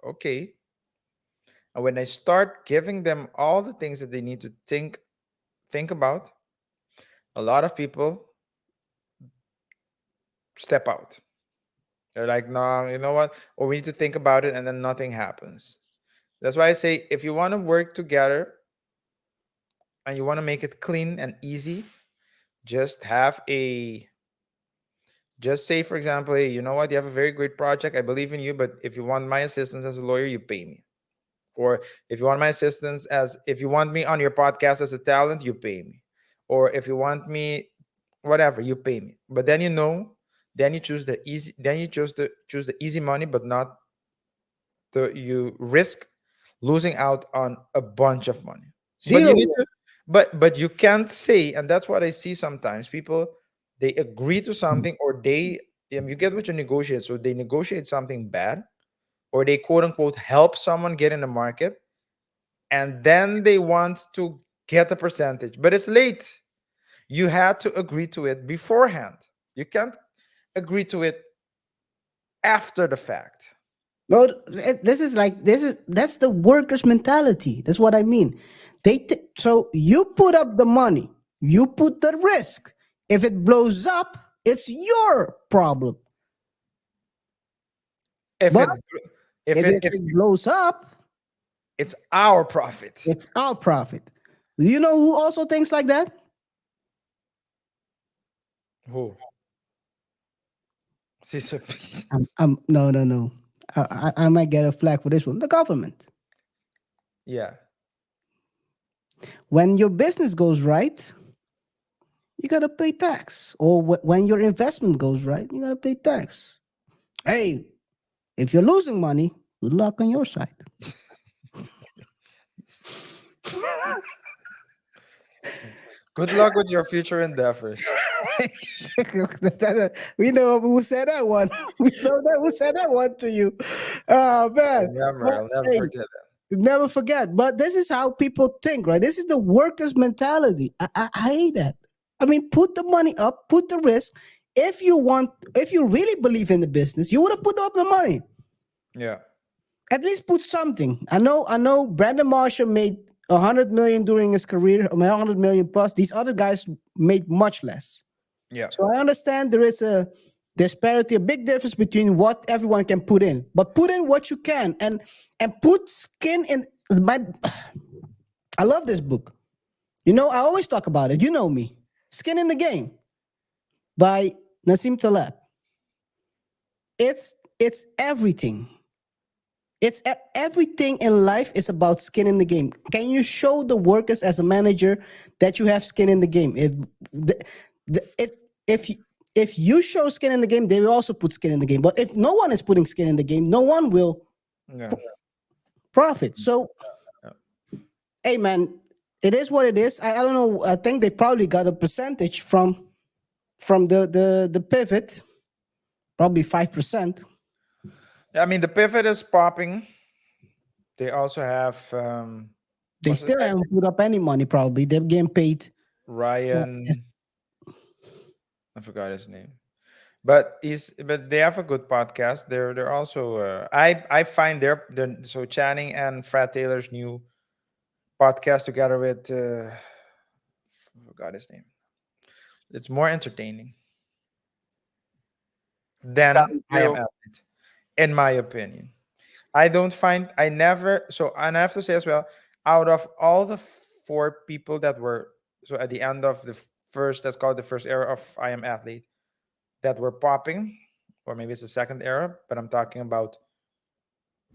Okay, and when I start giving them all the things that they need to think about, a lot of people step out. They're like, no, you know what? Or we need to think about it, and then nothing happens. That's why I say if you want to work together and you want to make it clean and easy, just have a just say, for example, hey, you know what? You have a very great project. I believe in you, but if you want my assistance as a lawyer, you pay me. Or if you want my assistance as if you want me on your podcast as a talent, you pay me. Or if you want me, whatever, you pay me. But then you choose the easy. Then you choose the easy money, but not you risk losing out on a bunch of money. But you Zero. need to, but you can't say, and that's what I see sometimes. People they agree to something, or you get what you negotiate. So they negotiate something bad, or they quote unquote help someone get in the market, and then they want to get a percentage, but it's late. You had to agree to it beforehand. You can't agree to it after the fact. No, that's the workers' mentality. That's what I mean. So you put up the money, you put the risk. If it blows up, it's your problem. If But it if if it if it blows up, it's our profit. it's our profit. Do you know who also thinks like that? Who? Caesar. No, no, no. I might get a flag for this one. The government. Yeah. When your business goes right, you gotta pay tax. Or when your investment goes right, you gotta pay tax. Hey, if you're losing money, good luck on your side. Good luck with your future endeavors. We know who said that one. We know that who said that one to you. Oh man. But, I'll never hey, forget never forget. But this is how people think, right? This is the workers' mentality. I hate that. I mean, put the money up, put the risk. If you really believe in the business, you would have put up the money. that. Yeah. At least put something. I know Brandon Marshall made 100 million during his career, 100 million plus. These other guys made much less. Yeah. So I understand there is a disparity, a big difference between what everyone can put in, but put in what you can and put skin in my. I love this book. You know, I always talk about it. You know me, Skin in the Game by Nassim Taleb. It's everything. Everything in life is about skin in the game. Can you show the workers as a manager that you have skin in the game? If if you show skin in the game, they will also put skin in the game. But if no one is putting skin in the game, no one will Yeah. profit. So, Yeah. hey man, it is what it is. I don't know. I think they probably got a percentage from the pivot, probably 5%. I mean, the pivot is popping. They also have They what's this still guy's haven't name? put up any money. Probably they're getting paid. Ryan. I forgot his name. But they have a good podcast. They're also I find their so Channing and Frat Taylor's new podcast together with forgot his name. It's more entertaining than Sounds I am you. athlete, in my opinion. I don't find I never so and I have to say as well, out of all the four people that were so at the end of the first, let's call it the first era of I am athlete that were popping, or maybe it's the second era, but I'm talking about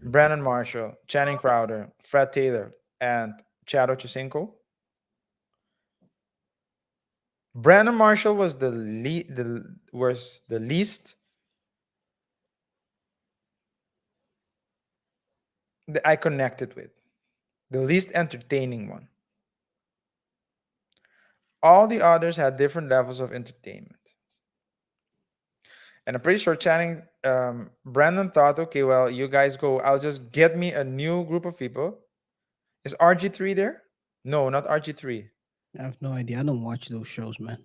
Brandon Marshall, Channing Crowder, Fred Taylor, and Chado Chisinko. Brandon Marshall was the least that I connected with, the least entertaining one. All the others had different levels of entertainment. And I'm pretty sure Channing, Brandon thought, okay, well, you guys go. I'll just get me a new group of people. Is RG3 there? No, not RG3. I have no idea. I don't watch those shows, man.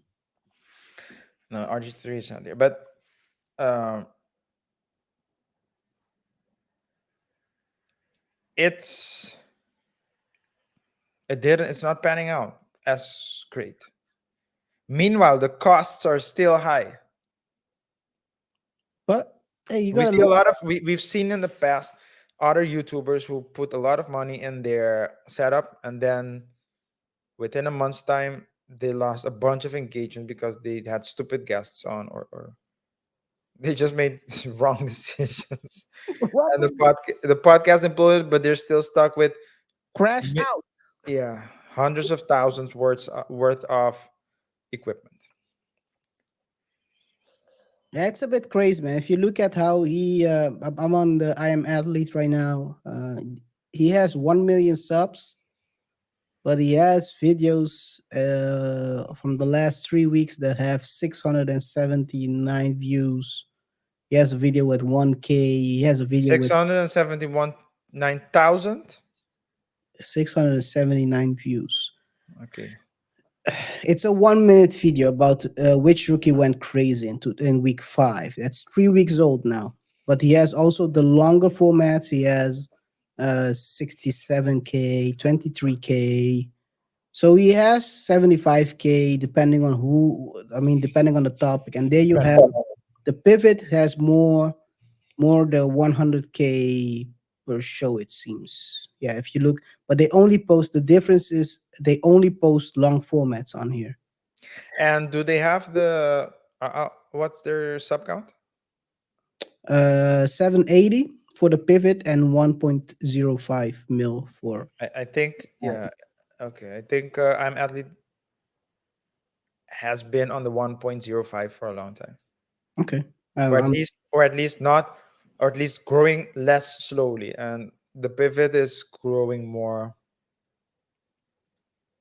No, RG3 is not there. But um, it's it's not panning out as great. Meanwhile, the costs are still high. But hey, you We gotta see a look. lot of we've seen in the past other YouTubers who put a lot of money in their setup and then within a month's time they lost a bunch of engagement because they had stupid guests on or they just made wrong decisions What and was the podcast imploded, but they're still stuck with crashed mi- out? yeah, hundreds of thousands worth of equipment. Yeah, it's a bit crazy, man. If you look at how I'm on the I am athlete right now. He has 1 million subs, but he has videos from the last 3 weeks that have 679 views. He has a video with 1K. He has a video with 671 9,000. 679 views. Okay. It's a 1 minute video about which rookie went crazy in week 5. That's 3 weeks old now. But he has also the longer formats. He has 67K, 23K. So he has 75K depending on depending on the topic. And there you have the pivot has more the 100K. per show, it seems. Yeah, if you look, but they only post, the difference is they only post long formats on here. And do they have the what's their sub count? 780 for the pivot and 1.05 mil for I think athlete. yeah. Okay, I think I'm athlete has been on the 1.05 for a long time, Okay. I'm or at least not, or at least growing less slowly, and the pivot is growing more.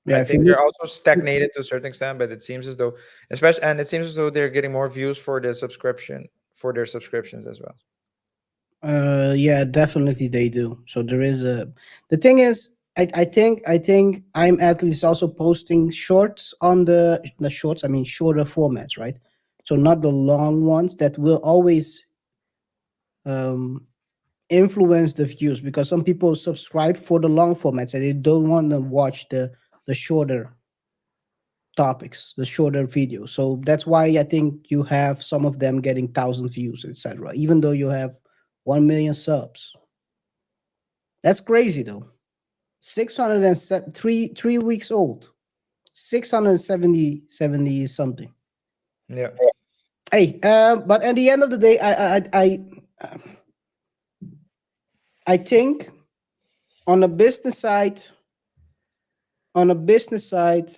Yeah, I if you think they're look. also stagnated to a certain extent, but it seems as though, especially, and it seems as though they're getting more views for their subscription for their subscriptions as well. Yeah, definitely they do. So there is a. The thing is, I think I'm at least also posting shorts on the shorts. I mean, shorter formats, right? So not the long ones that will always um influence the views, because some people subscribe for the long formats and they don't want to watch the shorter topics, the shorter videos. So that's why I think you have some of them getting 1,000 views, etc. Even though you have 1 million subs. That's crazy though. 603 weeks old. 670 70 something. Yeah, Hey, but at the end of the day, I think on a business side, on a business side,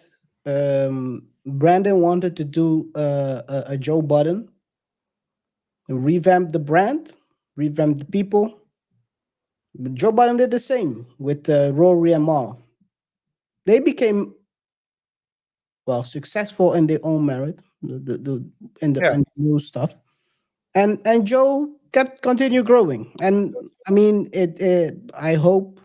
Brandon wanted to do a Joe Budden, revamp the brand, revamp the people. But Joe Budden did the same with Rory and Mal. They became, well, successful in their own merit, yeah. in the new stuff, and Joe kept continue growing. And I mean, I hope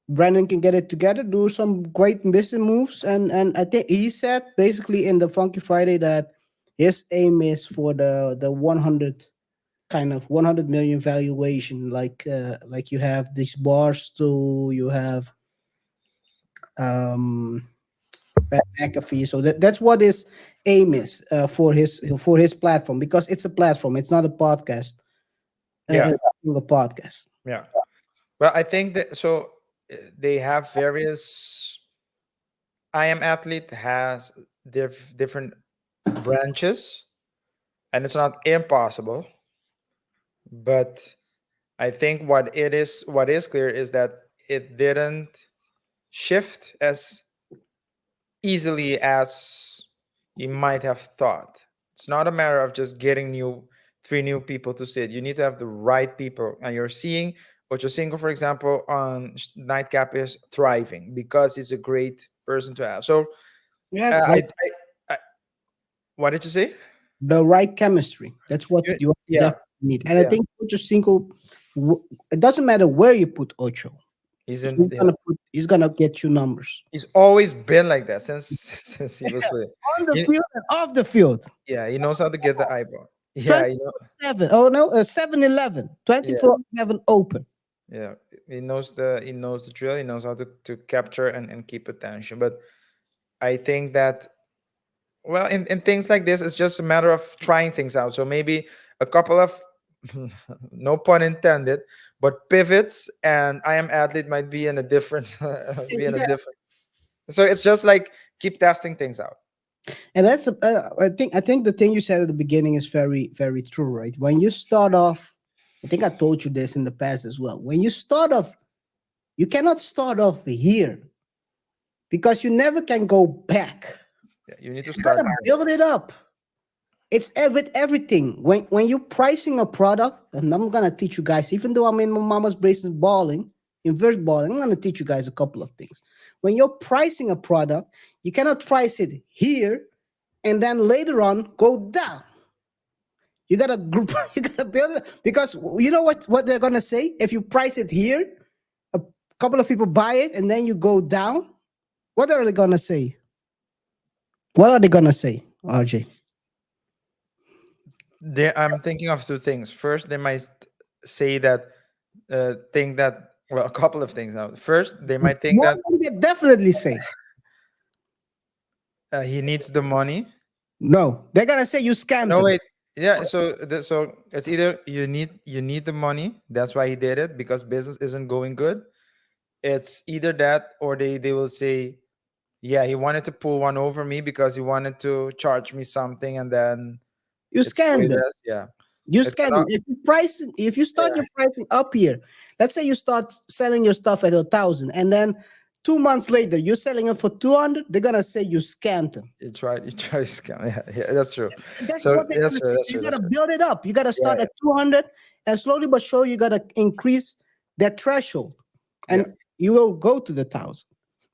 Brandon can get it together, do some great business moves, and I think he said basically in the Funky Friday that his aim is for the 100, kind of 100 million valuation, like you have these bars too, you have um Pat McAfee. So that's what his aim is for his platform, because it's a platform, it's not a podcast, Yeah, a podcast. yeah. Well, I think that so they have various. I am athlete has different branches, and it's not impossible. But I think what is clear is that it didn't shift as easily as you might have thought. It's not a matter of just getting three new people to sit. You need to have the right people, and you're seeing Ocho Cinco, for example, on Nightcap is thriving because he's a great person to have. So, Yeah, I, I, what did you say? the right chemistry. That's what you Yeah, definitely need. And I yeah. think Ocho Cinco, it doesn't matter where you put Ocho, Yeah. he's gonna get you numbers He's always been like that since since he was little. on the He- field and off the field. yeah, he knows how to get the eyeball. Yeah, 24/7. Oh no, 7-Eleven, yeah, 24/7 open. yeah. He knows the drill. He knows how to capture and keep attention. But I think that, well, in things like this, it's just a matter of trying things out. So maybe a couple of no pun intended, but pivots and I am athlete might be in a different be in a Yeah, different. So it's just like keep testing things out. and that's I think the thing you said at the beginning is very very true, right? When you start off, I think I told you this in the past as well. When you start off, you cannot start off here because you never can go back. Yeah, you need to You gotta start. build it up. It's with everything. When you're pricing a product, and I'm gonna teach you guys, even though I'm in my mama's braces balling, inverse balling, I'm gonna teach you guys a couple of things. When you're pricing a product, you cannot price it here and then later on go down. You gotta group, you gotta build it, because you know what they're gonna say if you price it here, a couple of people buy it, and then you go down. What are they gonna say? What are they gonna say, RJ? I'm thinking of two things. First, they might say that think that, well, a couple of things now. First, they might think What that will they definitely say? he needs the money. No, they're gonna say you scammed No, them. wait. Yeah, so it's either you need the money. That's why he did it, because business isn't going good. It's either that, or they will say, yeah, he wanted to pull one over me because he wanted to charge me something, and then You it's the way scam it them. is. Yeah, You it's scam them. not. If you start Yeah, your pricing up here, let's say you start selling your stuff at 1,000, and then 2 months later you're selling it for 200. They're gonna say you scammed them. you try to scam. Yeah, yeah, that's true. That's So what they're that's gonna true. say. That's So you true. That's gotta true. build it up. You gotta Yeah, start at 200, and slowly but surely you gotta increase that threshold, yeah, and you will go to the 1,000.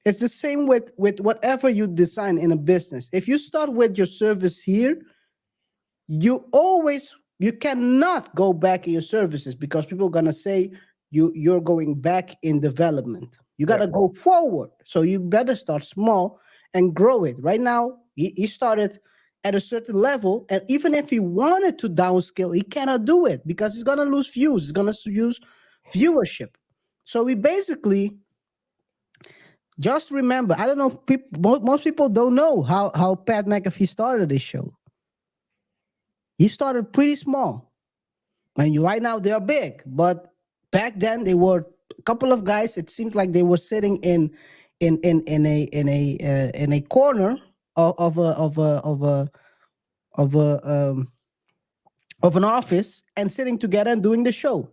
It's the same with whatever you design in a business. If you start with your service here, you cannot go back in your services because people are gonna say you're going back in development. You yeah, gotta go forward. So you better start small and grow it. Right now, he started at a certain level, and even if he wanted to downscale, he cannot do it because he's gonna lose views. He's gonna use viewership. So we basically just remember. I don't know if most people don't know how Pat McAfee started this show. He started pretty small. And right now they are big, but back then they were a couple of guys. It seemed like they were sitting in a corner of a of an office and sitting together and doing the show.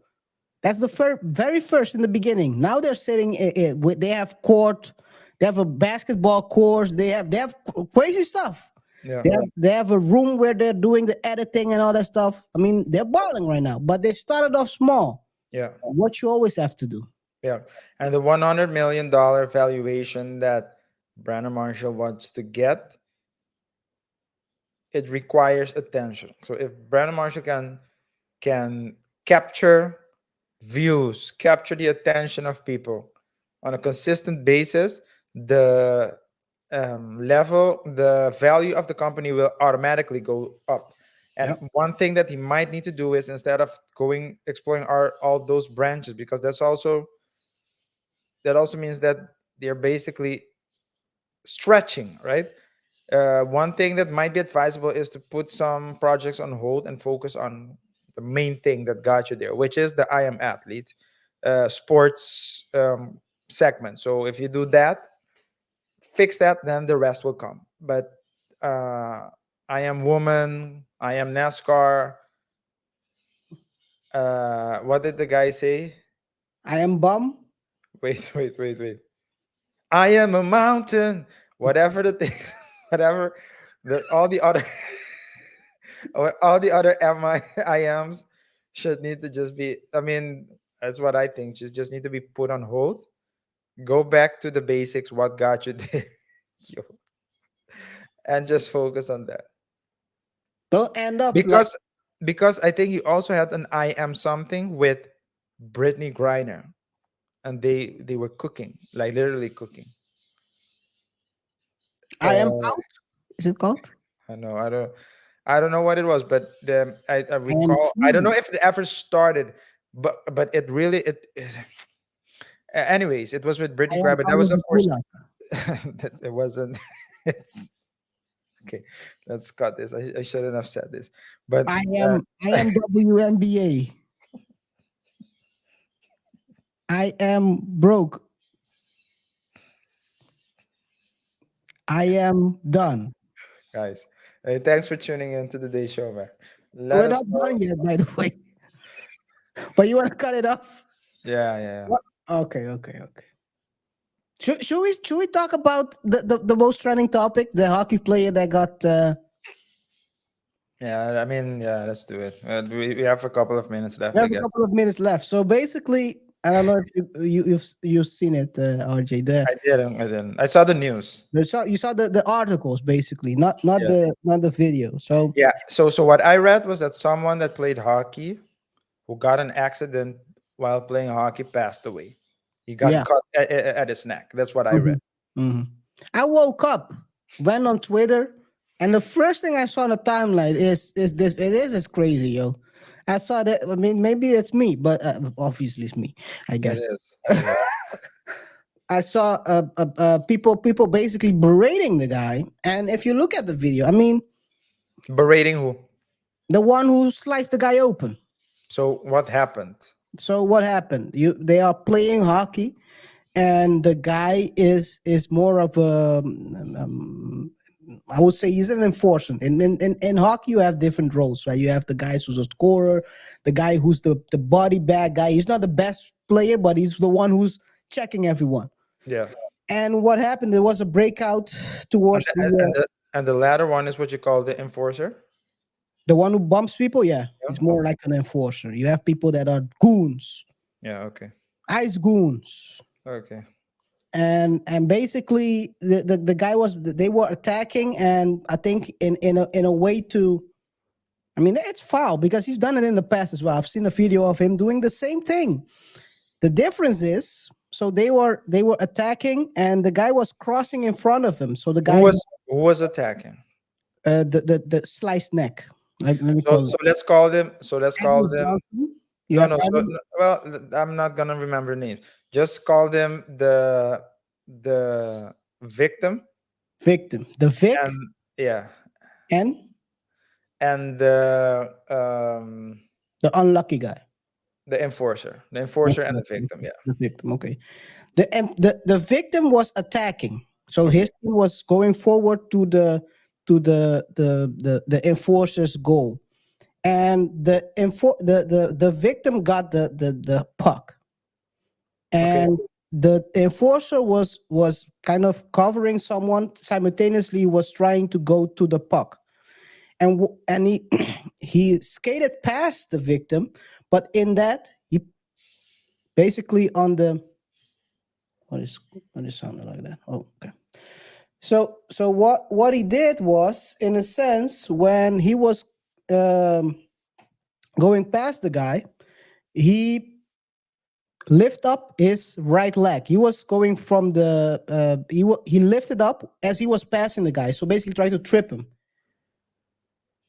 That's the very first in the beginning. Now they're sitting. They have court. They have a basketball course. They have crazy stuff. yeah, They have a room where they're doing the editing and all that stuff. I mean, they're balling right now, but they started off small. yeah, What you always have to do. yeah. And the $100 million valuation that Brandon Marshall wants to get, it requires attention. So if Brandon Marshall can capture views, capture the attention of people on a consistent basis, the the value of the company will automatically go up. And Yep. one thing that he might need to do is, instead of going exploring all those branches, because that also means that they're basically stretching, right? One thing that might be advisable is to put some projects on hold and focus on the main thing that got you there, which is the I am athlete sports segment. So if you do that, fix that, then the rest will come. But uh, I am woman, I am NASCAR. What did the guy say? I am bum. Wait. I am a mountain. Whatever the thing, whatever all the other all the other IMs should need to just be. I mean, that's what I think. Just need to be put on hold. Go back to the basics. What got you there, Yo, and just focus on that. Don't end up like Because I think he also had an I am something with Brittany Griner, and they were cooking, like literally cooking. I am Uh, out. Is it called? I know. I don't know what it was, but I I am recall. I don't know free. if it ever started, but it really anyways, it was with I Brittany am Griner. That was, Tommy of course, Gula. it wasn't. It's okay. Let's cut this. I shouldn't have said this, but I am WNBA. I am broke. I am done. guys, hey, thanks for tuning in to the day show, man. Let We're us not know. done yet, by the way. But you want to cut it off? Yeah, yeah, What? Okay. Should we talk about the most trending topic, the hockey player that got yeah. I mean, yeah. Let's do it. We have a couple of minutes we left, I have a guess. couple of minutes left. So basically, I don't know if you've seen it, RJ. I didn't. I didn't. I saw the news. You saw the articles basically, not Yeah. the video. So Yeah. So what I read was that someone that played hockey who got an accident while playing hockey passed away. He got yeah. cut at his neck. That's what I read. Mhm, mhm. I woke up, went on Twitter, and the first thing I saw on the timeline is this. It is crazy, yo. I saw that. I mean, maybe it's me, but obviously it's me, I It guess. is. It is. I saw people basically berating the guy, and if you look at the video, I mean, Berating who? The one who sliced the guy open. So what happened? So what happened? They are playing hockey, and the guy is more of a I would say he's an enforcer. In hockey, you have different roles, right? You have the guys who's a scorer, the guy who's the body bag guy. He's not the best player, but he's the one who's checking everyone. Yeah. And what happened? There was a breakout And towards the, and, and the and the latter one is what you call the enforcer. the one who bumps people. Yeah, Yeah. he's more like an enforcer. You have people that are goons, Yeah. Okay. ice goons. Okay. And basically the guy was they were attacking, and I think in a way to, I mean, it's foul because he's done it in the past as well. I've seen a video of him doing the same thing. The difference is, so they were attacking, and the guy was crossing in front of him. So the Who guy, was who was attacking? the sliced neck. Let me So call it. let's call them. So let's call Edward them. Johnson. You No, have no. So Edward, well, I'm not gonna remember names. Just call them the victim victim, the Vic, and yeah, and and the unlucky guy. the enforcer and the victim. Yeah. The victim. Okay. The victim was attacking, so Okay. his team was going forward to the enforcer's goal, and the victim got the puck, Okay. and the enforcer was kind of covering someone simultaneously, was trying to go to the puck, and he he skated past the victim, but in that he basically on the what is sounding like that? Oh, okay. So what he did was, in a sense, when he was um, going past the guy, he lift up his right leg. He was going from the he lifted up as he was passing the guy. So basically, tried to trip him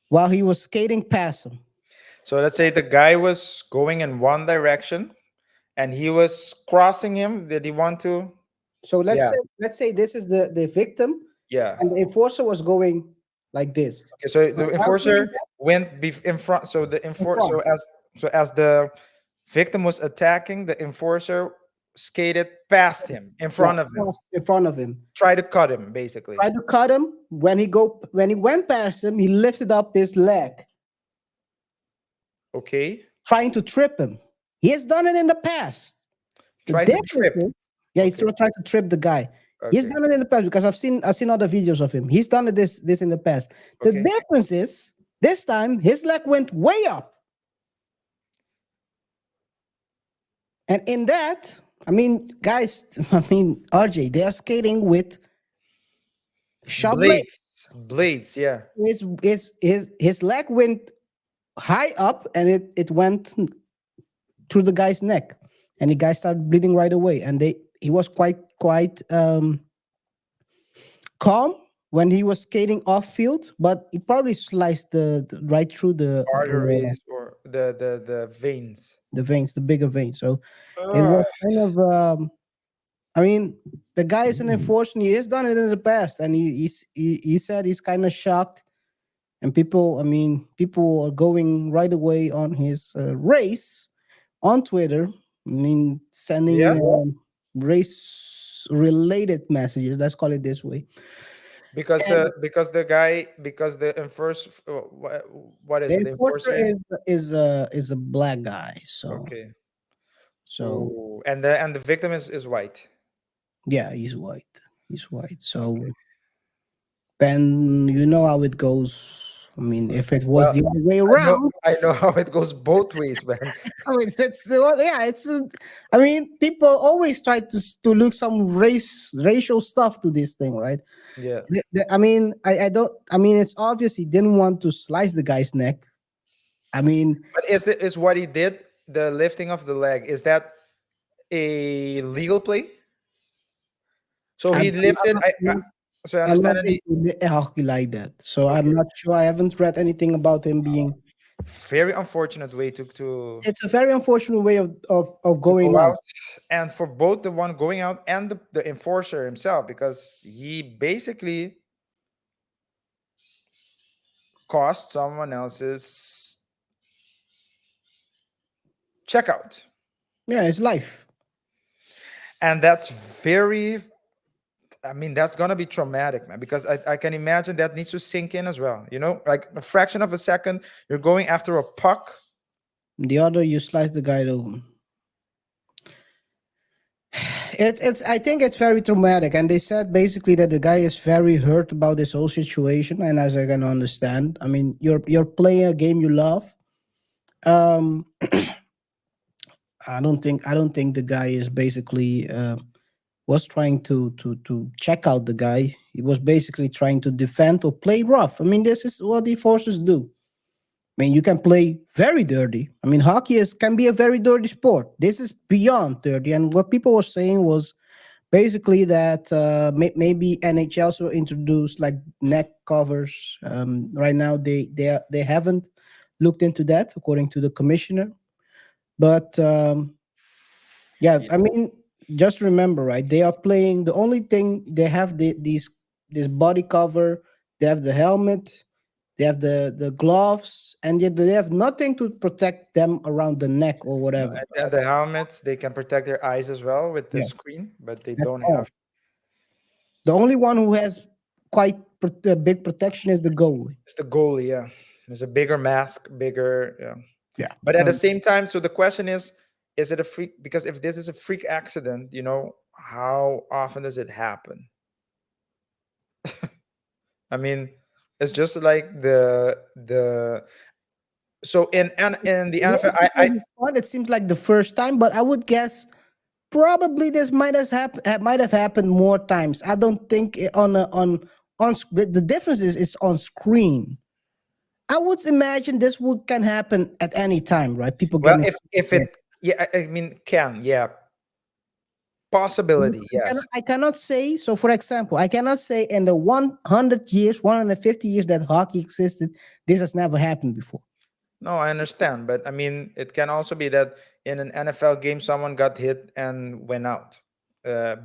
while he was skating past him. So let's say the guy was going in one direction and he was crossing him. Did he want to? So let's Yeah. say let's say this is the victim, Yeah. and the enforcer was going like this. Okay. So So the while doing enforcer that, went in front. So the in enfor front. so as the victim was attacking, the enforcer skated past him in Yeah, front of him. in front of him. Try to cut him, basically. Tried to cut him. When he went past him, he lifted up his leg, Okay. trying to trip him. He has done it in the past. The Try to difference trip. is, yeah, Okay. tried to trip the guy. He's Okay. done it in the past because I've seen other videos of him. He's done it this in the past. The Okay. difference is this time his leg went way up, and in that, I mean, guys, I mean, RJ, they are skating with sharp blades. Blades. Blades. Yeah. His leg went high up, and it went through the guy's neck, and the guy started bleeding right away. And he was quite calm when he was skating off field, but he probably sliced right through Arteries or the veins. the veins, the bigger veins. So it was kind of I mean, the guy is an enforcer. He has done it in the past, and he said he's kind of shocked. And people, I mean, people are going right away on his race on Twitter. I mean, Yeah. sending race related messages. Let's call it this way. And Because the enforcer what is the it? The enforcer enforcer. is a black guy. So Okay. so Oh, and the victim is white. yeah, he's white. He's white. So Okay. then you know how it goes. I mean, if it was Well, the other way I know around, I know how it goes both ways, man. I mean, yeah, I mean, people always try to look some racial stuff to this thing, right? Yeah. I mean, I don't. I mean, it's obvious he didn't want to slice the guy's neck. I mean, But is what he did, the lifting of the leg, is that a legal play? So he lifted. So I I'm not understand that he into hockey like that, so I'm okay. not sure. I haven't read anything about him being. Very unfortunate way to It's a very unfortunate way of to going go out. out, and for both the one going out and the enforcer himself, because he basically cost someone else's checkout. Yeah, it's life. And that's very, I mean, that's gonna be traumatic, man, because I can imagine that needs to sink in as well. You know, like a fraction of a second, you're going after a puck. The other, you slice the guy open. It's I think it's very traumatic, and they said basically that the guy is very hurt about this whole situation. And as I can understand, I mean, you're playing a game you love. Um, I don't think the guy is basically was trying to check out the guy. He was basically trying to defend or play rough. I mean, this is what the forces do. I mean, you can play very dirty. I mean, hockey is can be a very dirty sport. This is beyond dirty. And what people were saying was basically that maybe NHL will introduce like neck covers. Right now, they haven't looked into that, according to the commissioner. But yeah, Yeah. I mean, just remember, right? They are playing. The only thing they have these this body cover. They have the helmet. They have the gloves, and yet they have nothing to protect them around the neck or No, whatever. and then the helmets, they can protect their eyes as well with the Yeah, screen, but they that's don't all. have. The only one who has quite big protection is the goalie. It's the goalie, yeah. There's a bigger mask, bigger, yeah. Yeah. But at the same time, so the question is it a freak? Because if this is a freak accident, you know, how often does it happen? I mean, it's just like the so in the NFL, It seems like the first time, but I would guess probably this might have happened more times. I don't think the difference is it's on screen. I would imagine this would can happen at any time, right? People well, getting if it, yeah, I mean, can, yeah, possibility, yes. I cannot say. So, for example, I cannot say in the 100 years, 150 years that hockey existed, this has never happened before. No, I understand, but I mean, it can also be that in an NFL game, someone got hit and went out.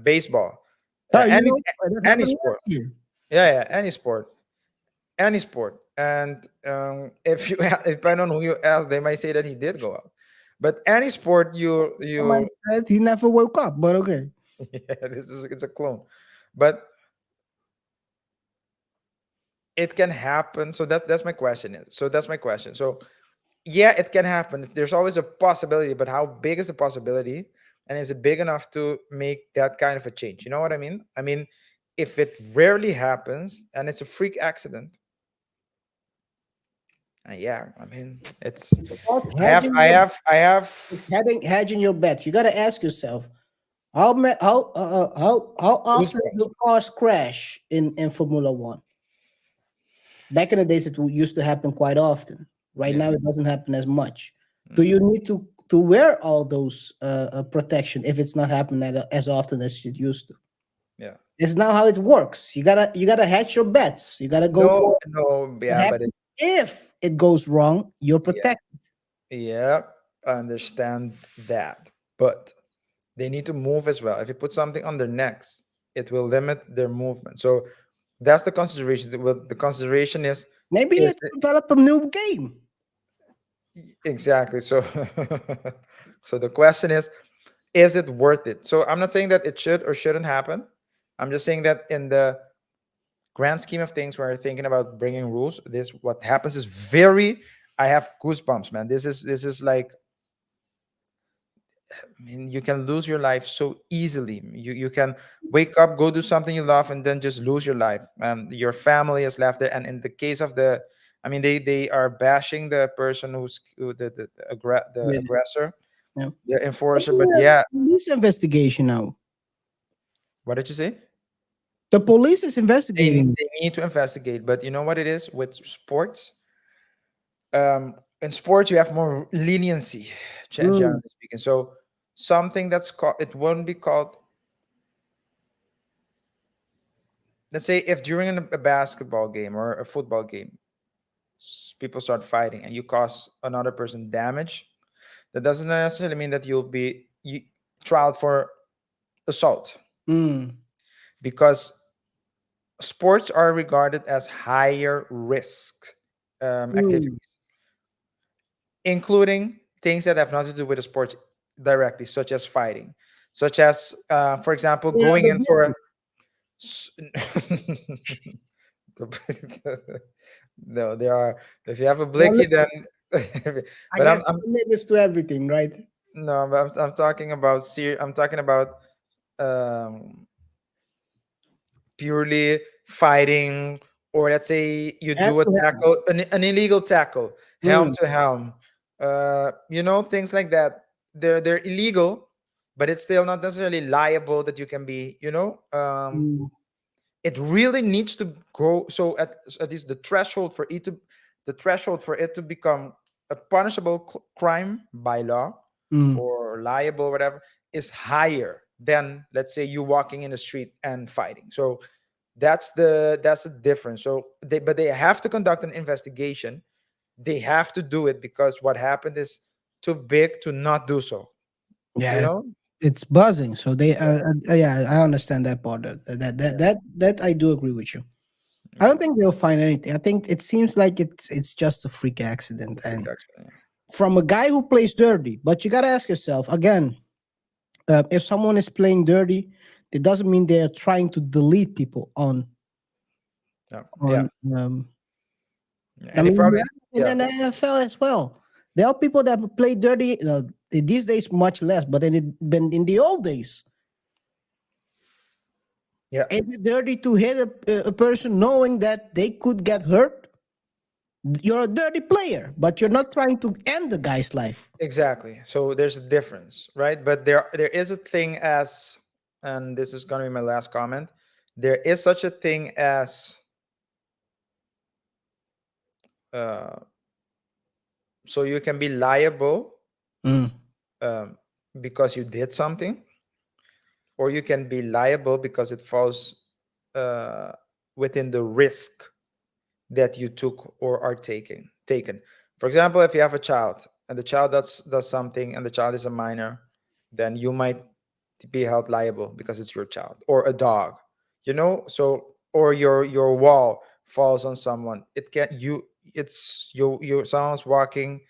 Baseball, Oh, any that any happened sport, last year. yeah, yeah, any sport. And if you depend on who you ask, they might say that he did go out. But any sport, Someone you said he never woke up, but okay. yeah, this is it's a clone, but it can happen. So that's my question. So that's my question. So yeah, it can happen. There's always a possibility, but how big is the possibility? And is it big enough to make that kind of a change? You know what I mean? I mean, if it rarely happens and it's a freak accident, yeah, I mean, it's It's about I have, hedging I have, I have. hedging your bets. You got to ask yourself how often Goosebumps. do cars crash in Formula One? Back in the days, used to happen quite often. Right Yeah, now, it doesn't happen as much. Do mm, you need to wear all those protection if it's not happening as often as it used to? yeah. It's not how it works. You gotta hedge your bets. You gotta go No, for no, what yeah, but happens if it goes wrong. You're yeah, protected. yeah, I understand that, but they need to move as well. If you put something on their necks, it will limit their movement. So that's the consideration. The consideration Maybe is it develop a new game. exactly. So so the question is it worth it? So I'm not saying that it should or shouldn't happen. I'm just saying that in the grand scheme of things, when we're thinking about bringing rules, this what happens is very. I have goosebumps, man. This is like, I mean, you can lose your life so easily. You can wake up, go do something you love, and then just lose your life. And your family is left there. And in the case of the, I mean, they are bashing the person the Yeah. aggressor, Yeah. the Maybe enforcer. But a yeah, police investigation now. what did you say? The police is They investigating. they need to investigate. But you know what it is with sports? In sports, you have more leniency, Mm, generally speaking. So something that's called, it won't be called, let's say if during a basketball game or a football game people start fighting and you cause another person damage, that doesn't necessarily mean that you'll be trialed for assault, mm. because sports are regarded as higher risk Mm. activities, including things that have nothing to do with the sports directly, such as fighting, such as, for example, Yeah, going but in for a blicky. s- no, there are. If you have a There are blicky, then. I But guess I'm there are limits to everything, right? no, but I'm talking about I'm talking about um, purely fighting, or let's say you And do a to have. tackle, an illegal tackle, helm Mm, to helm, things like that. They're illegal, but it's still not necessarily liable that you can be. mm. It really needs to go. So at least the threshold for it to become a punishable crime by law Mm. or liable, whatever, is higher than, let's say, you walking in the street and fighting. So that's the difference. So they have to conduct an investigation. They have to do it because what happened is too big to not do so. you Yeah, know it's buzzing. So they, yeah, I understand that part. That I do agree with you. I yeah, don't think they'll find anything. I think it seems like it's just a freak accident, freak and accident. from a guy who plays dirty. But you gotta ask yourself again: if someone is playing dirty, it doesn't mean they're trying to delete people Yeah, yeah, on. yeah. I And they mean, probably, and yeah, then the NFL as well. There are people that play dirty. These days, much less. But in the old days, yeah. is it dirty to hit a person knowing that they could get hurt? You're a dirty player, but you're not trying to end the guy's life. Exactly. So there's a difference, right? But there is a thing as, and this is going to be my last comment. There is such a thing as, uh, so you can be liable, Mm. um, because you did something, or you can be liable because it falls uh, within the risk that you took or are taken. For example, if you have a child and the child does something and the child is a minor, then you might be held liable because it's your child, or a dog. So, or your wall falls on someone. It can you it's you someone's walking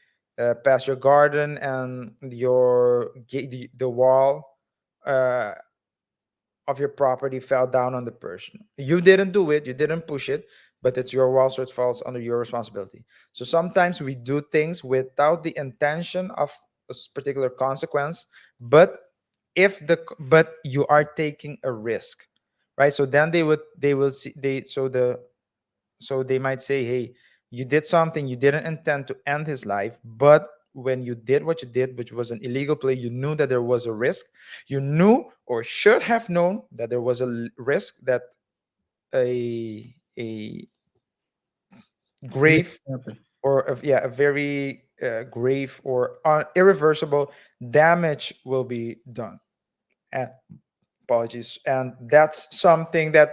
past your garden, and the wall uh, of your property fell down on the person. You didn't do it, you didn't push it, but it's your wall, so it falls under your responsibility. So sometimes we do things without the intention of particular consequence, but but you are taking a risk, right? So then they will see they so they might say, hey, you did something, you didn't intend to end his life, but when you did what you did, which was an illegal play, you knew that there was a risk. You knew, or should have known, that there was a risk that a Risk grave, happen. or a very grave or irreversible damage will be done. And apologies. And that's something that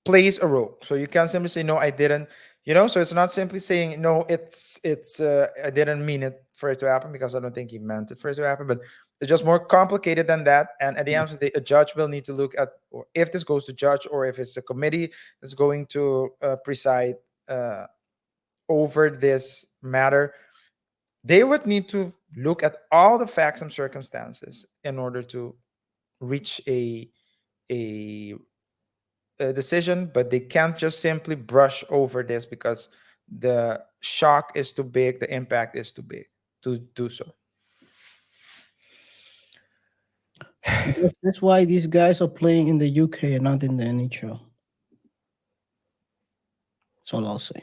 plays a role. So you can't simply say no, I didn't. So it's not simply saying no, it's I didn't mean it for it to happen, because I don't think he meant it for it to happen. But it's just more complicated than that. And at the end of the day, a judge will need to look at, or if this goes to judge, or if it's a committee that's going to preside uh, over this matter, they would need to look at all the facts and circumstances in order to reach a decision. But they can't just simply brush over this, because the shock is too big, the impact is too big to do so. That's why these guys are playing in the UK and not in the NHL. That's all I'll say.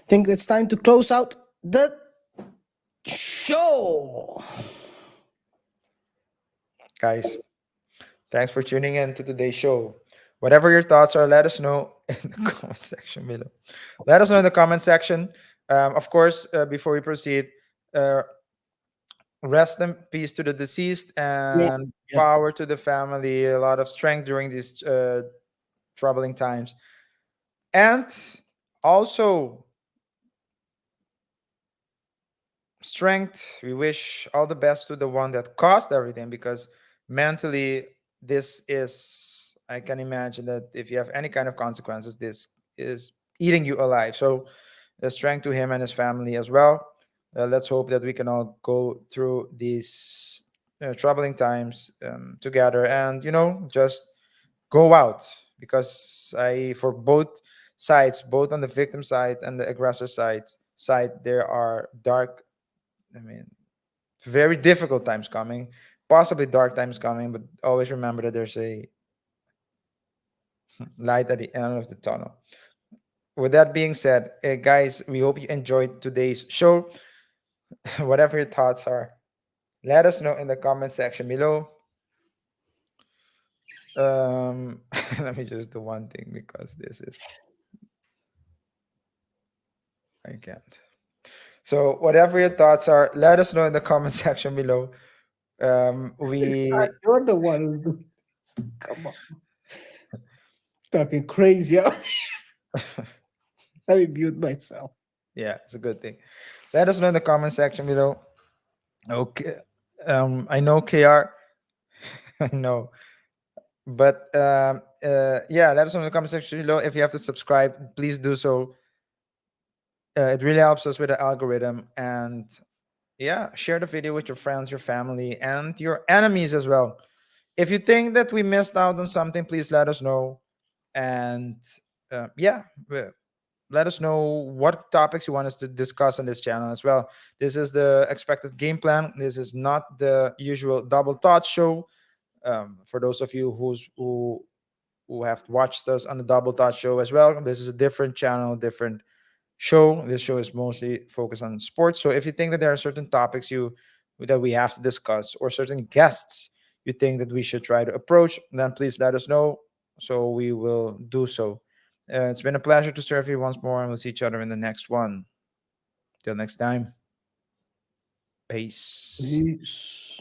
Think it's time to close out the show. Guys, thanks for tuning in to today's show. Whatever your thoughts are, let us know in the comment section below. Let us know in the comment section. Of course, before we proceed, uh, rest in peace to the deceased, Yeah, and yeah. power to the family. A lot of strength during these troubling times. And also, strength. We wish all the best to the one that caused everything, because mentally, this is, I can imagine that if you have any kind of consequences, this is eating you alive. So strength to him and his family as well. Let's hope that we can all go through these troubling times together, and just go out, because I for both sides, both on the victim side and the aggressor side, there are dark, I mean, very difficult times coming, possibly dark times coming, but always remember that there's a light at the end of the tunnel. With that being said, guys, we hope you enjoyed today's show. Whatever your thoughts are, let us know in the comment section below. um Let me just do one thing, because this is, I can't. So whatever your thoughts are, let us know in the comment section below. We You're the one who's doing this. Come on, talking crazy. Let me mute myself. Yeah, it's a good thing. Let us know in the comment section below. Okay. I know, KR. I know. But yeah, let us know in the comment section below. If you have to subscribe, please do so. It really helps us with the algorithm. And yeah, share the video with your friends, your family, and your enemies as well. If you think that we missed out on something, please let us know. And yeah, let us know what topics you want us to discuss on this channel as well. This is the expected game plan. This is not the usual double thought show. For those of you who have watched us on the double thought show as well, this is a different channel, different show. This show is mostly focused on sports. So if you think that there are certain topics that we have to discuss, or certain guests you think that we should try to approach, then please let us know, so we will do so. It's been a pleasure to serve you once more, and we'll see each other in the next one. Till next time, peace. Peace.